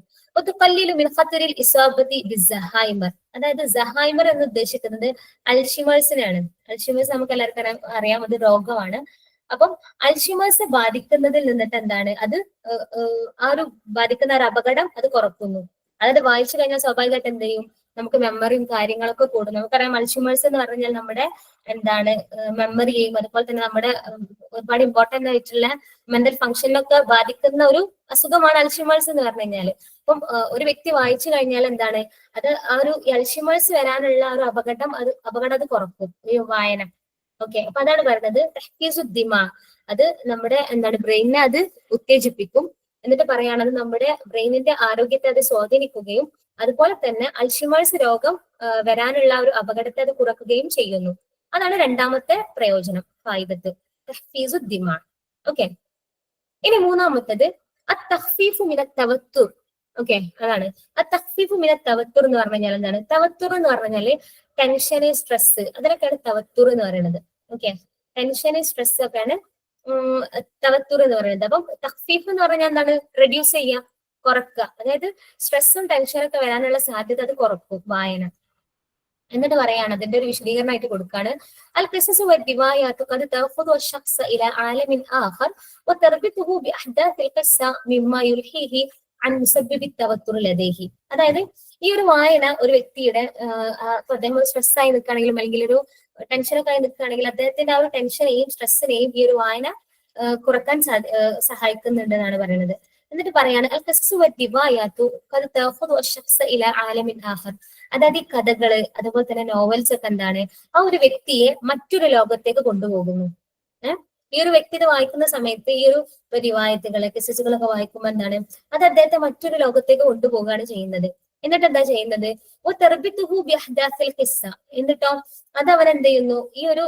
അതായത് സഹൈമർ എന്ന് ഉദ്ദേശിക്കുന്നത് അൽഷിമേഴ്സിനെയാണ്. അൽഷിമേഴ്സ് നമുക്ക് എല്ലാവർക്കും അറിയാം, അത് രോഗമാണ്. അപ്പം അൽഷിമേഴ്സ് ബാധിക്കുന്നതിൽ നിന്നിട്ട് എന്താണ് അത് ആ ഒരു ബാധിക്കുന്ന ഒരു അപകടം അത് കുറക്കുന്നു. അതായത് വായിച്ചു കഴിഞ്ഞാൽ സ്വാഭാവികമായിട്ട് എന്ത് ചെയ്യും, നമുക്ക് മെമ്മറിയും കാര്യങ്ങളൊക്കെ കൂടും. നമുക്കറിയാം അൽഷിമേഴ്സ് എന്ന് പറഞ്ഞാൽ നമ്മുടെ എന്താണ് മെമ്മറിയെയും അതുപോലെ തന്നെ നമ്മുടെ ഒരുപാട് ഇമ്പോർട്ടന്റ് ആയിട്ടുള്ള മെന്റൽ ഫംഗ്ഷനിലൊക്കെ ബാധിക്കുന്ന ഒരു അസുഖമാണ് അൽഷിമേഴ്സ് എന്ന് പറഞ്ഞു കഴിഞ്ഞാൽ. അപ്പം ഒരു വ്യക്തി വായിച്ചു കഴിഞ്ഞാൽ എന്താണ് അത് ആ ഒരു അൽഷിമേഴ്സ് വരാനുള്ള ഒരു അപകടം അത് കുറക്കും ഈ വായന. ഓക്കെ, അപ്പൊ അതാണ് പറയുന്നത് തഹ്ഫീസുദ്ദിമ, അത് നമ്മുടെ എന്താണ് ബ്രെയിനിനെ അത് ഉത്തേജിപ്പിക്കും. എന്നിട്ട് പറയുകയാണത് നമ്മുടെ ബ്രെയിനിന്റെ ആരോഗ്യത്തെ അത് സ്വാധീനിക്കുകയും അതുപോലെ തന്നെ അൽഷിമേഴ്സ് രോഗം വരാനുള്ള ഒരു അപകടത്തെ അത് കുറക്കുകയും ചെയ്യുന്നു. അതാണ് രണ്ടാമത്തെ പ്രയോജനം, ഫായിദത്ത് തഹ്ഫീസുദ്ദിമ. ഓക്കെ, ഇനി മൂന്നാമത്തത് അത്തഖ്ഫീഫു മിനത് തവത്തുർ. ഓക്കെ, അതാണ് അത്തഖ്ഫീഫു മിനത് തവത്തുർ എന്ന് പറഞ്ഞു കഴിഞ്ഞാൽ എന്താണ്? തവത്തുർ എന്ന് പറഞ്ഞു കഴിഞ്ഞാല് ടെൻഷന്, സ്ട്രെസ്, അതിനൊക്കെയാണ് തവത്തുർ എന്ന് പറയുന്നത്. ഓക്കെ, ടെൻഷന്, സ്ട്രെസ് ഒക്കെയാണ് തവത്തുർ എന്ന് പറയുന്നത്. അപ്പം തഖ്ഫീഫ് എന്ന് പറഞ്ഞാൽ എന്താണ്? റെഡ്യൂസ് ചെയ്യുക, കുറക്കുക. അതായത് സ്ട്രെസ്സും ടെൻഷനും ഒക്കെ വരാനുള്ള സാധ്യത അത് കുറക്കും വായന. എന്നിട്ട് പറയാണ്, അതിന്റെ ഒരു വിശദീകരണമായിട്ട് കൊടുക്കാണ്, അൽ ഖിസസു വദ്ദിവായാതു ഖദ് തഅഖുദു അശ്ശഖ്സ ഇലാ ആലമിൻ ആഖർ വതർബിതുഹു ബിഅഹ്ദാത്തിൽ ഖിസ്സ മിമ്മാ യുൽഹിഹി അൻ മുസബ്ബിബി തവത്തുർ ലദൈഹി. അതായത് ഈ ഒരു വായന ഒരു വ്യക്തിയുടെ അദ്ദേഹം സ്ട്രെസ് ആയി നിൽക്കുകയാണെങ്കിലും അല്ലെങ്കിൽ ഒരു ടെൻഷനൊക്കെ ആയി നിൽക്കുകയാണെങ്കിൽ അദ്ദേഹത്തിന്റെ ആ ഒരു ടെൻഷനെയും സ്ട്രെസ്സിനെയും ഈ ഒരു വായന കുറക്കാൻ സഹായിക്കുന്നുണ്ട് എന്നാണ് പറയുന്നത്. എന്നിട്ട് പറയാണ് അൽ ഖിസസു വദ്ദിവായാതു ഖദ് തഅഖുദു അശ്ശഖ്സ ഇലാ ആലമിൻ ആഖർ. അതായത് ഈ കഥകള് അതുപോലെ തന്നെ നോവൽസ് ഒക്കെ എന്താണ് ആ ഒരു വ്യക്തിയെ മറ്റൊരു ലോകത്തേക്ക് കൊണ്ടുപോകുന്നു. ഈ ഒരു വ്യക്തി വായിക്കുന്ന സമയത്ത് ഈ ഒരു റിവായത്തുകള് കിസ്സസുകളൊക്കെ വായിക്കുമ്പോൾ എന്താണ് അത് അദ്ദേഹത്തെ മറ്റൊരു ലോകത്തേക്ക് കൊണ്ടുപോവുകയാണ് ചെയ്യുന്നത്. എന്നിട്ട് എന്താ ചെയ്യുന്നത്? എന്നിട്ടോ അത് അവൻ എന്ത് ചെയ്യുന്നു, ഈ ഒരു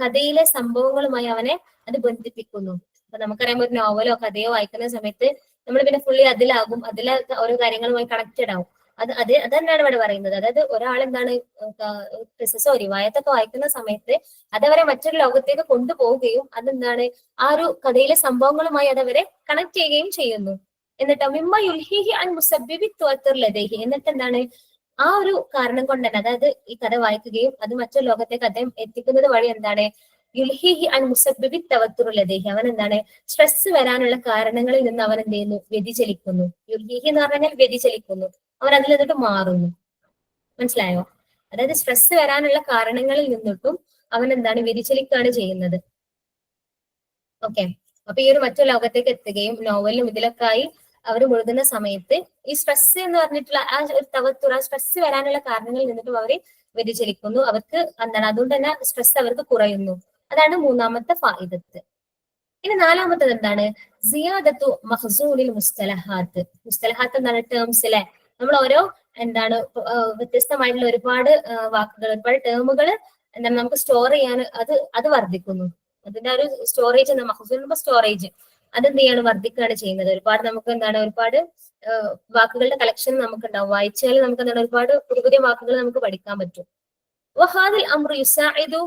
കഥയിലെ സംഭവങ്ങളുമായി അവനെ അത് ബന്ധിപ്പിക്കുന്നു. അപ്പൊ നമുക്കറിയാം ഒരു നോവലോ കഥയോ വായിക്കുന്ന സമയത്ത് നമ്മൾ പിന്നെ ഫുള്ളി അതിലാകും, അതിലെ ഓരോ കാര്യങ്ങളുമായി കണക്റ്റഡ് ആവും. അത് തന്നെയാണ് ഇവിടെ പറയുന്നത്. അതായത് ഒരാൾ എന്താണ് ക്രിസസോ റിവായത്തൊക്കെ വായിക്കുന്ന സമയത്ത് അതവരെ മറ്റൊരു ലോകത്തേക്ക് കൊണ്ടുപോവുകയും അതെന്താണ് ആ ഒരു കഥയിലെ സംഭവങ്ങളുമായി അതവരെ കണക്ട് ചെയ്യുകയും ചെയ്യുന്നു. എന്നിട്ട് മിമ്മ യുൽഹിഹി അൻ മുസബ്ബിബി തവത്തുർ ലദൈഹി. എന്നിട്ട് എന്താണ് ആ ഒരു കാരണം കൊണ്ട് തന്നെ, അതായത് ഈ കഥ വായിക്കുകയും അത് മറ്റൊരു ലോകത്തേക്ക് അദ്ദേഹം എത്തിക്കുന്നത് വഴി എന്താണ് യുൽഹിഹി അൻ മുസബ്ബിബി തവത്തുർ ലദൈഹി, അവൻ എന്താണ് സ്ട്രെസ് വരാനുള്ള കാരണങ്ങളിൽ നിന്ന് അവൻ എന്ത് ചെയ്യുന്നു, വ്യതിചലിക്കുന്നു. യുൽഹിഹി എന്ന് പറഞ്ഞാൽ വ്യതിചലിക്കുന്നു, അവൻ അതിൽ നിന്നിട്ട് മാറുന്നു. മനസ്സിലായോ? അതായത് സ്ട്രെസ് വരാനുള്ള കാരണങ്ങളിൽ നിന്നിട്ടും അവൻ എന്താണ് വ്യതിചലിക്കുകയാണ് ചെയ്യുന്നത്. ഓക്കെ, അപ്പൊ ഈ ഒരു മറ്റു ലോകത്തേക്ക് എത്തുകയും നോവലിലും ഇതിലൊക്കെ ആയി അവർ മുഴുകുന്ന സമയത്ത് ഈ സ്ട്രെസ് എന്ന് പറഞ്ഞിട്ടുള്ള ആ ഒരു തവത്തുറ സ്ട്രെസ് വരാനുള്ള കാരണങ്ങളിൽ നിന്നിട്ടും അവർ വ്യതിചലിക്കുന്നു. അവർക്ക് എന്താണ് അതുകൊണ്ട് തന്നെ സ്ട്രെസ് അവർക്ക് കുറയുന്നു. അതാണ് മൂന്നാമത്തെ ഫായിദത്ത്. ഇനി നാലാമത്തത് എന്താണ്? സിയാദത്തു മഖ്സൂനിൽ മുസ്തലഹാത്ത്. മുസ്തലഹാത്ത് എന്താണ്? ടേംസ് അല്ലെ. നമ്മൾ ഓരോ എന്താണ് വ്യത്യസ്തമായിട്ടുള്ള ഒരുപാട് വാക്കുകൾ, ഒരുപാട് ടേമുകൾ എന്താണ് നമുക്ക് സ്റ്റോർ ചെയ്യാൻ അത് വർദ്ധിക്കുന്നു. അതിന്റെ ഒരു സ്റ്റോറേജ് എന്താ? മഖ്സൂൻ സ്റ്റോറേജ് അതെന്ത് ചെയ്യാണ്, വർദ്ധിക്കുകയാണ് ചെയ്യുന്നത്. ഒരുപാട് നമുക്ക് എന്താണ് ഒരുപാട് വാക്കുകളുടെ കളക്ഷൻ നമുക്ക് ഉണ്ടാവും. വായിച്ചാൽ നമുക്ക് എന്താണ് ഒരുപാട് പുതിയ പുതിയ വാക്കുകൾ നമുക്ക് പഠിക്കാൻ പറ്റും. വഹാദിൽ അംറു യുസാഇദു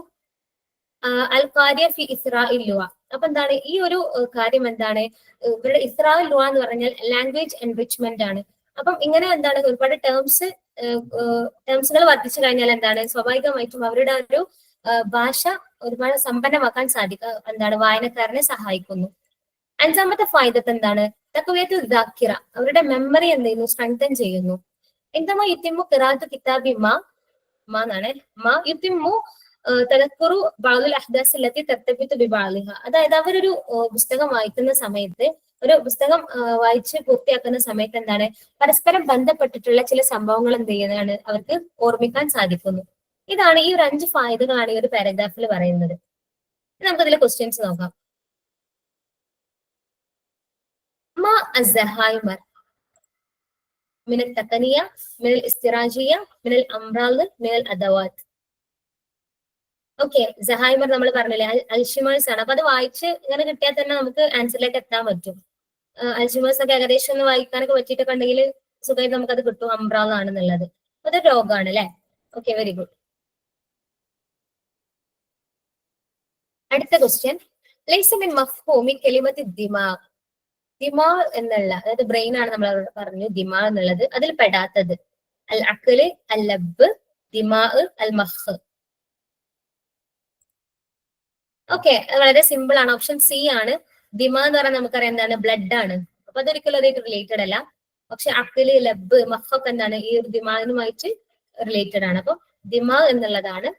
അൽ ഖാരിയ ഫി ഇസ്റാഇൽ ലുഗ. അപ്പൊ എന്താണ് ഈ ഒരു കാര്യം എന്താണ്? ഇവരുടെ ഇസ്റാഇൽ ലുഗ എന്ന് പറഞ്ഞാൽ ലാംഗ്വേജ് എൻറിച്ച്മെന്റ് ആണ്. അപ്പം ഇങ്ങനെ എന്താണ് ഒരുപാട് ടേംസുകൾ വർദ്ധിച്ചു കഴിഞ്ഞാൽ എന്താണ് സ്വാഭാവികമായിട്ടും അവരുടെ ഒരു ഭാഷ ഒരുപാട് സമ്പന്നമാക്കാൻ എന്താണ് വായനക്കാരനെ സഹായിക്കുന്നു. അഞ്ചാമത്തെ ഫായിദത്ത് എന്താണ്? തഖ്വിയത്തു ദാക്കിറ, അവരുടെ മെമ്മറി എന്ത് ചെയ്യുന്നു, സ്ട്രെങ്തൻ ചെയ്യുന്നു. എന്തമാ യുത്തിമു ഖിറാഅത്തു കിതാബി മാ എന്നാണ് മാ യുത്തിമു തദക്കുറു ബഅദുൽ അഹ്ദാസ് അല്ലതി തർതബിതു ബിബഅദിഹ. അതായത് അവരൊരു പുസ്തകം വായിക്കുന്ന സമയത്ത്, ഒരു പുസ്തകം വായിച്ച് പൂർത്തിയാക്കുന്ന സമയത്ത് എന്താണ് പരസ്പരം ബന്ധപ്പെട്ടിട്ടുള്ള ചില സംഭവങ്ങൾ എന്ത് ചെയ്യുന്നതാണ് അവർക്ക് ഓർമ്മിക്കാൻ സാധിക്കുന്നു. ഇതാണ് ഈ ഒരു 5 ഫായിദകളാണ് ഈ ഒരു പാരഗ്രാഫിൽ പറയുന്നത്. നമുക്ക് ഇതിലെ ക്വസ്റ്റ്യൻസ് നോക്കാം. മാ അസ്സഹൈമർ മിനൽ തഖനിയ മിനൽ ഇസ്തിറാജിയ മിനൽ അംറാദ് മിനൽ അദവാത്ത്. ഓക്കെ, സഹൈമർ നമ്മൾ പറഞ്ഞില്ലേ അൽഷിമേഴ്സ് ആണ്. അപ്പൊ അത് വായിച്ച് ഇങ്ങനെ കിട്ടിയാൽ തന്നെ നമുക്ക് ആൻസറിലേക്ക് എത്താൻ പറ്റും. അൽഷിമേഴ്സ് ഒക്കെ ഏകദേശം ഒന്ന് വായിക്കാനൊക്കെ പറ്റിയിട്ടൊക്കെ ഉണ്ടെങ്കിൽ സുഖമായിട്ട് നമുക്കത് കിട്ടും. അംറാദ് ആണെന്നുള്ളത് അതൊരു രോഗമാണ് അല്ലെ. Okay, very good. അടുത്ത ക്വസ്റ്റ്യൻ, ലൈസ മിൻ മഫ്ഹൂമി കലിമത്തി ദിമാഗ്. ദിമാഗ് എന്നുള്ള, അതായത് ബ്രെയിൻ ആണ് നമ്മൾ പറഞ്ഞു ദിമാഗ് എന്നുള്ളത്, അതിൽ പെടാത്തത് അൽ അഖല്, അൽ ലബ്, ദിമാഗ്, അൽ മഖ്. ഓക്കെ, വളരെ സിമ്പിൾ ആണ്. ഓപ്ഷൻ സി ആണ്. ദിമാ എന്ന് പറഞ്ഞാൽ നമുക്കറിയാം എന്താണ്, ബ്ലഡ് ആണ്. അപ്പൊ അതൊരിക്കലും അതായിട്ട് റിലേറ്റഡ് അല്ല. പക്ഷെ അഖില്, ലബ്, മഖൊക്കെ എന്താണ്, ഈ ഒരു ദിമാഗിനുമായിട്ട് റിലേറ്റഡ് ആണ്. അപ്പൊ ദിമാ എന്നുള്ളതാണ്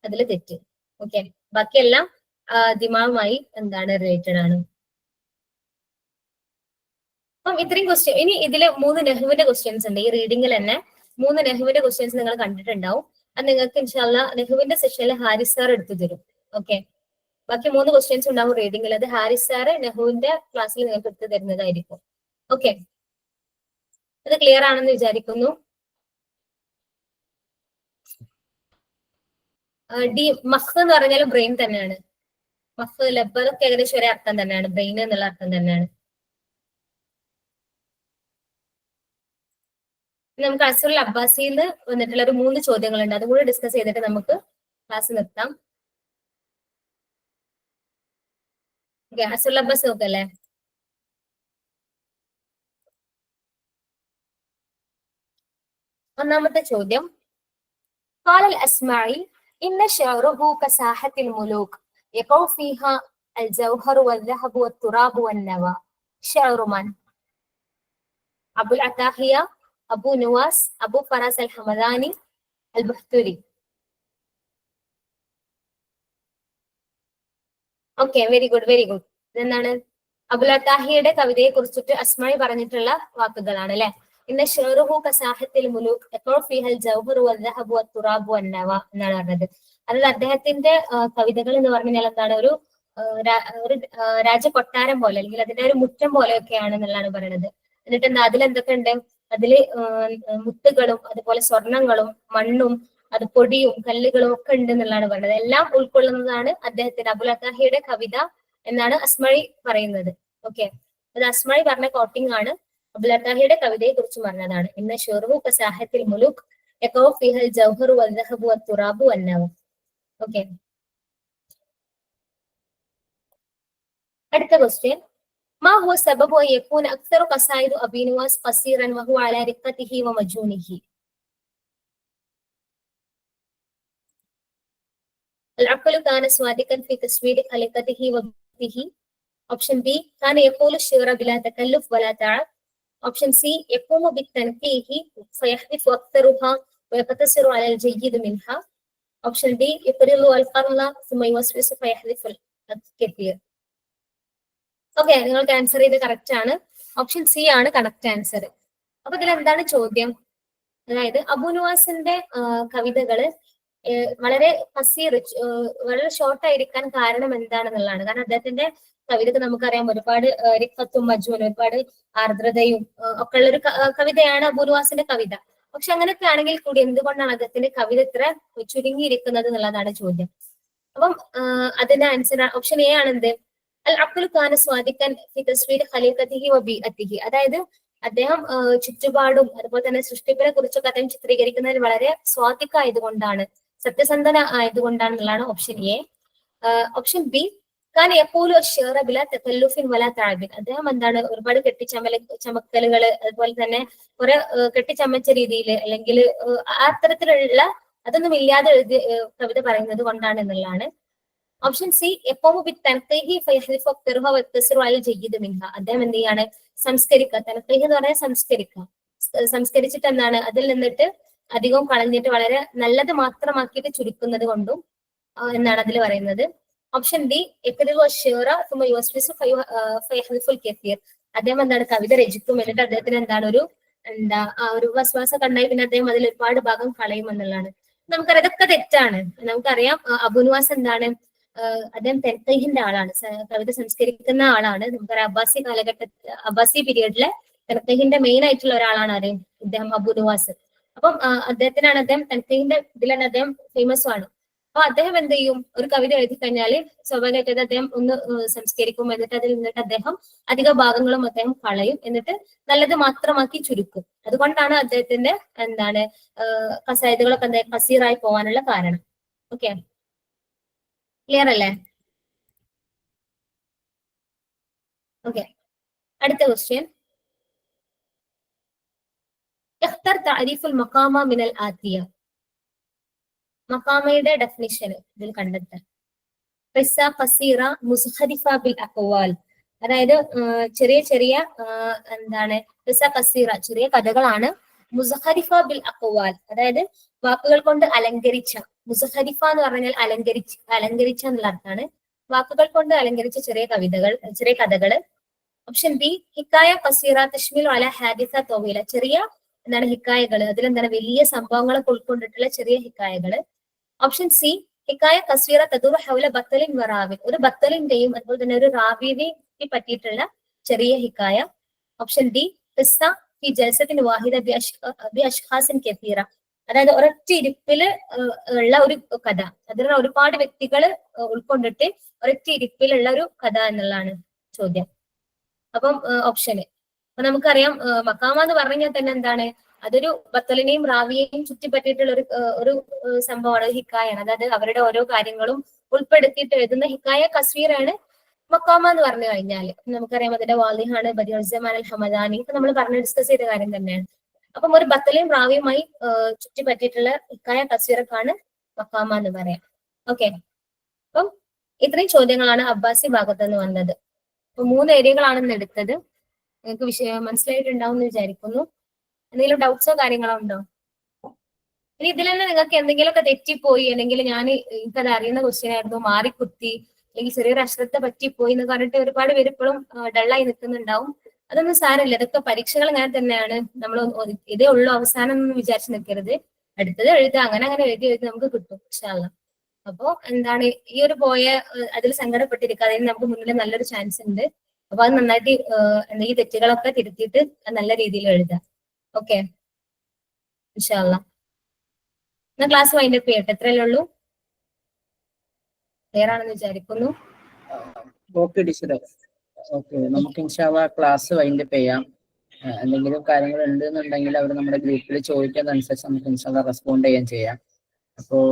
അതിൽ തെറ്റ്. ഓക്കെ, ബാക്കിയെല്ലാം ദിമാവുമായി എന്താണ്, റിലേറ്റഡ് ആണ്. അപ്പം ഇത്രയും ക്വസ്റ്റ്യൻ. ഇനി ഇതില് 3 നെഹ്വിന്റെ ക്വസ്റ്റ്യൻസ് ഉണ്ട്. ഈ റീഡിംഗിൽ തന്നെ 3 നെഹ്വിന്റെ ക്വസ്റ്റ്യൻസ് നിങ്ങൾ കണ്ടിട്ടുണ്ടാവും. അത് നിങ്ങൾക്ക് ഇൻഷാല്ല നെഹ്വിന്റെ സെഷനിൽ ഹാരിസ് സാർ എടുത്തു തരും. ഓക്കെ, ബാക്കി 3 ക്വസ്റ്റ്യൻസ് ഉണ്ടാവും റീഡിംഗിൽ. അത് ഹാരിസ് സാറ് നെഹുവിന്റെ ക്ലാസ്സിൽ നിങ്ങൾക്ക് എടുത്തു തരുന്നതായിരിക്കും. ഓക്കെ, അത് ക്ലിയർ ആണെന്ന് വിചാരിക്കുന്നു. ഡി മഖ് എന്ന് പറഞ്ഞാൽ ബ്രെയിൻ തന്നെയാണ്. മഖ്, ലബ് ഒക്കെ ഏകദേശം ഒരേ അർത്ഥം തന്നെയാണ്, ബ്രെയിൻ എന്നുള്ള അർത്ഥം തന്നെയാണ്. നമുക്ക് അസുൽ അബ്ബാസിയിൽ നിന്ന് വന്നിട്ടുള്ള ഒരു 3 ചോദ്യങ്ങളുണ്ട്. അതും കൂടി ഡിസ്കസ് ചെയ്തിട്ട് നമുക്ക് ക്ലാസ് നിർത്താം. ഓക്കെ, അസുൽ അബ്ബാസ് നോക്കല്ലേ. ഒന്നാമത്തെ ചോദ്യം, قال الأسمعي إن شعره كساحة الملوك يقع فيها الجوهر والذهب والتراب والنوى. شعر من؟ أبو العتاهية، أبو نواس، أبو فراس الحمداني، البحتري. Okay, very good, very good. ഇതെന്താണ്, അബുൽ അത്താഹിയുടെ കവിതയെ കുറിച്ചിട്ട് അസ്മായി പറഞ്ഞിട്ടുള്ള വാക്കുകളാണ് അല്ലെ. ഇന്ന ഷെറുഹു കസാഹത്തിൽ മുലൂക്ക് എപ്പോൾ ഫിഹൽ ജൗഹറു വദ്ദഹബു വത്തുറാബു വന്നവ എന്നാണ് പറഞ്ഞത്. അതായത് അദ്ദേഹത്തിന്റെ കവിതകൾ എന്ന് പറഞ്ഞാൽ എന്താണ്, ഒരു രാജകൊട്ടാരം പോലെ, അല്ലെങ്കിൽ അതിന്റെ ഒരു മുറ്റം പോലെയൊക്കെയാണ് എന്നുള്ളതാണ് പറയുന്നത്. എന്നിട്ട് എന്താ, അതിലെന്തൊക്കെ ഉണ്ട്, അതില് മുത്തുകളും അതുപോലെ സ്വർണങ്ങളും മണ്ണും അത് പൊടിയും കല്ലുകളും ഒക്കെ ഉണ്ട് എന്നുള്ളതാണ് പറയുന്നത്. എല്ലാം ഉൾക്കൊള്ളുന്നതാണ് അദ്ദേഹത്തിന്റെ അബുൽ അത്താഹിയുടെ കവിത എന്നാണ് അസ്മഴി പറയുന്നത്. ഓക്കെ, അത് അസ്മഴി പറഞ്ഞ കോട്ടിംഗ് ആണ്. അബുൽ അത്താഹിയുടെ കവിതയെ കുറിച്ച് പറഞ്ഞതാണ്. ഇന്ന് ഷെറുഹു കസാഹത്തിൽ മുലൂക്ക് യഖഉ ഫീഹൽ ജൗഹറു വദ്ദഹബു വത്തുറാബു വന്നവ. ഓക്കെ, അടുത്ത ക്വസ്റ്റ്യൻ, ما هو السبب أن يكون أكثر قصائد أبي نواس قصيرا وهو على رقته ومجونه؟ العقل كان صادقا في تصوير خلقته وبيئته. اوبشن بي كان يقول الشعر بلا تكلف ولا تعب. اوبشن سي يقوم بالتنقيه فيحذف اكثرها ويقتصر على الجيد منها. اوبشن دي يقرض القرن ثم يوسوس فيحذف الكثير. ഓക്കെ, നിങ്ങൾക്ക് ആൻസർ ചെയ്ത് കറക്റ്റ് ആണ്. ഓപ്ഷൻ സി ആണ് കറക്റ്റ് ആൻസർ. അപ്പൊ ഇതിൽ എന്താണ് ചോദ്യം, അതായത് അബു നുവാസിന്റെ കവിതകള് വളരെ ഫസീർ, വളരെ ഷോർട്ട് ആയിരിക്കാൻ കാരണം എന്താണെന്നുള്ളതാണ്. കാരണം അദ്ദേഹത്തിന്റെ കവിതക്ക് നമുക്കറിയാം ഒരുപാട് റിഖത്തും മജ്മുനും ഒരുപാട് ആർദ്രതയും ഒക്കെ ഉള്ള ഒരു കവിതയാണ് അബു നുവാസിന്റെ കവിത. പക്ഷെ അങ്ങനെയൊക്കെ ആണെങ്കിൽ കൂടി എന്തുകൊണ്ടാണ് അദ്ദേഹത്തിന്റെ കവിത ഇത്ര ചുരുങ്ങിയിരിക്കുന്നത് എന്നുള്ളതാണ് ചോദ്യം. അപ്പം അതിന്റെ ആൻസർ ഓപ്ഷൻ എ ആണ്. എന്ത്, അൽ അഖ്ലു കാന സ്വാദിഖൻ ഫി തസ്വീർ ഖലീഖതിഹി വ ബിഅതിഹി. അതായത് അദ്ദേഹം ചുറ്റുപാടും അതുപോലെ തന്നെ സൃഷ്ടിപ്പിനെ കുറിച്ചൊക്കെ അദ്ദേഹം ചിത്രീകരിക്കുന്നതിൽ വളരെ സ്വാദിഖായതുകൊണ്ടാണ്, സത്യസന്ധന ആയതുകൊണ്ടാണെന്നുള്ളതാണ് ഓപ്ഷൻ എ. ഓപ്ഷൻ ബി, കാൻ യഖൂലു അശ്ശിഅറ ബിലാ തകല്ലുഫിൻ വലാ തഅബിൻ. അദ്ദേഹം എന്താണ്, ഒരുപാട് ചമക്കലുകൾ അതുപോലെ തന്നെ കുറെ കെട്ടിച്ചമച്ച രീതിയിൽ അല്ലെങ്കിൽ ആ തരത്തിലുള്ള അതൊന്നും ഇല്ലാതെ എഴുതി കവിത പറയുന്നത് കൊണ്ടാണ് എന്നുള്ളതാണ്. ഓപ്ഷൻ സി, എപ്പോഴും അദ്ദേഹം എന്ത് ചെയ്യാണ്, സംസ്കരിക്കുക. തനഖീഹ് എന്ന് പറഞ്ഞാൽ സംസ്കരിക്കുക. സംസ്കരിച്ചിട്ട് എന്താണ്, അതിൽ നിന്നിട്ട് അധികവും കളഞ്ഞിട്ട് വളരെ നല്ലത് മാത്രമാക്കിയിട്ട് ചുരുക്കുന്നത് കൊണ്ടും എന്നാണ് അതിൽ പറയുന്നത്. ഓപ്ഷൻ ഡി, അദ്ദേഹം എന്താണ്, കവിത രചിക്കും, എന്നിട്ട് അദ്ദേഹത്തിന് എന്താണ് ഒരു വസ്വാസം കണ്ടായി പിന്നെ അദ്ദേഹം അതിൽ ഒരുപാട് ഭാഗം കളയും എന്നുള്ളതാണ്. നമുക്കറിയാം ഇതൊക്കെ തെറ്റാണ്. നമുക്കറിയാം അബുനുവാസ് എന്താണ്, അദ്ദേഹം തെൻഖീഹിന്റെ ആളാണ്, കവിത സംസ്കരിക്കുന്ന ആളാണ്. നമുക്കറിയാം അബ്ബാസി പീരീഡിലെ തെൻഖീഹിന്റെ മെയിൻ ആയിട്ടുള്ള ഒരാളാണ് ആര്, ഇദ്ദേഹം അബു നുവാസ്. അപ്പം അദ്ദേഹം തെൻഖീഹിന്റെ ഇതിലാണ് അദ്ദേഹം ഫേമസും ആണ്. അപ്പൊ അദ്ദേഹം എന്ത് ചെയ്യും, ഒരു കവിത എഴുതി കഴിഞ്ഞാല് സ്വാഭാവികമായിട്ട് അദ്ദേഹം ഒന്ന് സംസ്കരിക്കും, എന്നിട്ട് അതിൽ നിന്നിട്ട് അദ്ദേഹം അധിക ഭാഗങ്ങളും അദ്ദേഹം കളയും, എന്നിട്ട് നല്ലത് മാത്രമാക്കി ചുരുക്കും. അതുകൊണ്ടാണ് അദ്ദേഹത്തിന്റെ എന്താണ് കസൈദുകളൊക്കെ കസീറായി പോകാനുള്ള കാരണം. ഓക്കെ, ക്ലിയർ അല്ലേ? ഓക്കെ, അടുത്ത ക്വസ്റ്റ്യൻ. اختر تعريف المقامة من الآتية. മഖാമയുടെ ഡെഫിനിഷൻ ഇതിൽ കണ്ടെത്താൻ. ഖിസ്സ ഖസീറ മുസ്ഖരിഫ ബിൽ അഖ്വാൽ, അതായത് ചെറിയ ചെറിയ എന്താണ് ഖിസ്സ ഖസീറ ചെറിയ കഥകളാണ്. മുസ്ഖരിഫ ബിൽ അഖ്വാൽ, അതായത് വാക്കുകൾ കൊണ്ട് അലങ്കരിച്ച. മുസ്ഖരിഫ എന്ന് പറഞ്ഞാൽ അലങ്കരിച്ച എന്നുള്ള അർത്ഥമാണ്. വാക്കുകൾ കൊണ്ട് അലങ്കരിച്ച ചെറിയ കവിതകൾ, ചെറിയ കഥകള്. ഓപ്ഷൻ ബി ഹിക്കായ ഖസീറ തശ്മിലു അല ഹാദിസ തൗീല, ചെറിയ എന്താണ് ഹിക്കായകള്, അതിലെന്താണ് വലിയ സംഭവങ്ങളൊക്കെ ഉൾക്കൊണ്ടിട്ടുള്ള ചെറിയ ഹിക്കായകള്. ഓപ്ഷൻ സി ഹിക്കായ ഖസീറ തദൂറു ഹൗല ബത്തലിൻ വറാവിൻ, ഒരു ബത്തലിന്റെയും അതുപോലെ തന്നെ ഒരു റാവിനെ പറ്റിയിട്ടുള്ള ചെറിയ ഹിക്കായ. ഓപ്ഷൻ ഡി ഖിസ്സ ഫി ജൽസത്തിൻ വാഹിദ ബി അഷ്ഖാസിൻ കസീറ, അതായത് ഒരൊറ്റ ഇരിപ്പില് ഉള്ള ഒരു കഥ, അതിൽ ഒരുപാട് വ്യക്തികൾ ഉൾക്കൊണ്ടിട്ട് ഒരൊറ്റ ഇരിപ്പിലുള്ള ഒരു കഥ എന്നുള്ളതാണ് ചോദ്യം. അപ്പം ഓപ്ഷന് അപ്പൊ നമുക്കറിയാം മഖാമ എന്ന് പറഞ്ഞാൽ തന്നെ എന്താണ്, അതൊരു ബത്തലിനെയും റാവിയെയും ചുറ്റിപ്പറ്റിയിട്ടുള്ള ഒരു സംഭവമാണ്, ഹിക്കായാണ്. അതായത് അവരുടെ ഓരോ കാര്യങ്ങളും ഉൾപ്പെടുത്തിയിട്ട് എഴുതുന്ന ഹിക്കായ കസ്വീറാണ് മഖാമ എന്ന് പറഞ്ഞു കഴിഞ്ഞാൽ. നമുക്കറിയാം അതിന്റെ വാലിഹാണ് ബദിഉസ്സമാൻ അൽ ഹമദാനി, ഇപ്പൊ നമ്മൾ ഡിസ്കസ് ചെയ്ത കാര്യം തന്നെയാണ്. അപ്പം ഒരു ബത്തലയും റാവിയുമായി ചുറ്റിപ്പറ്റിയിട്ടുള്ള ഹിക്കായ കസ്വീറക്കാണ് മഖാമ എന്ന് പറയാം. ഓക്കെ, അപ്പം ഇത്രയും ചോദ്യങ്ങളാണ് അബ്ബാസി ഭാഗത്ത് നിന്ന് വന്നത്. അപ്പൊ 3 ഏരിയകളാണ് ഇന്ന് എടുത്തത്. നിങ്ങൾക്ക് വിഷയം മനസ്സിലായിട്ടുണ്ടാവും എന്ന് വിചാരിക്കുന്നു. എന്തെങ്കിലും ഡൗട്ട്സോ കാര്യങ്ങളോ ഉണ്ടോ? ഇനി ഇതിൽ തന്നെ നിങ്ങൾക്ക് എന്തെങ്കിലുമൊക്കെ തെറ്റിപ്പോയി, അല്ലെങ്കിൽ എനിക്കത് അറിയുന്ന ക്വസ്റ്റ്യൻ ആയിരുന്നു, മാറിക്കുത്തി, അല്ലെങ്കിൽ ചെറിയൊരു അശ്രദ്ധ പറ്റിപ്പോയി എന്ന് പറഞ്ഞിട്ട് ഒരുപാട് പേര് ഇപ്പോഴും ഡള്ളായി നിൽക്കുന്നുണ്ടാവും. അതൊന്നും സാരമില്ല, ഇതൊക്കെ പരീക്ഷകൾ അങ്ങനെ തന്നെയാണ്. നമ്മൾ ഇതേ ഉള്ളൂ അവസാനം എന്ന് വിചാരിച്ച് നിൽക്കരുത്. അടുത്തത് എഴുതുക, അങ്ങനെ എഴുതി നമുക്ക് കിട്ടും ഇൻഷാ അല്ലാഹ്. അപ്പോ എന്താണ് ഈ ഒരു പോയ അതിൽ സങ്കടപ്പെട്ടിരിക്കാതെ നമുക്ക് മുന്നിൽ നല്ലൊരു ചാൻസ് ഉണ്ട്. അപ്പൊ അത് നന്നായിട്ട് ഈ തെറ്റുകളൊക്കെ തിരുത്തിയിട്ട് നല്ല രീതിയിൽ എഴുതാം. ഓക്കെ, ഇൻഷാ അല്ലാഹ്. എന്നാ ക്ലാസ് വൈൻഡപ്പ് ചെയ്യട്ടെ, എത്രയല്ലേ ഉള്ളൂ? ക്ലിയർ ആണെന്ന് വിചാരിക്കുന്നു. ഓക്കെ ടീച്ചറെ, ഓക്കെ, നമുക്ക് ഇൻഷാ അല്ലാഹ് ക്ലാസ് വൈൻഡപ്പ് ചെയ്യാം. എന്തെങ്കിലും കാര്യങ്ങൾ ഉണ്ടെന്നുണ്ടെങ്കിൽ അവർ നമ്മുടെ ഗ്രൂപ്പിൽ ചോദിക്കുന്നതനുസരിച്ച് നമുക്ക് ഇൻഷാ അല്ലാഹ് റെസ്പോണ്ട് ചെയ്യാൻ ചെയ്യാം. അപ്പോൾ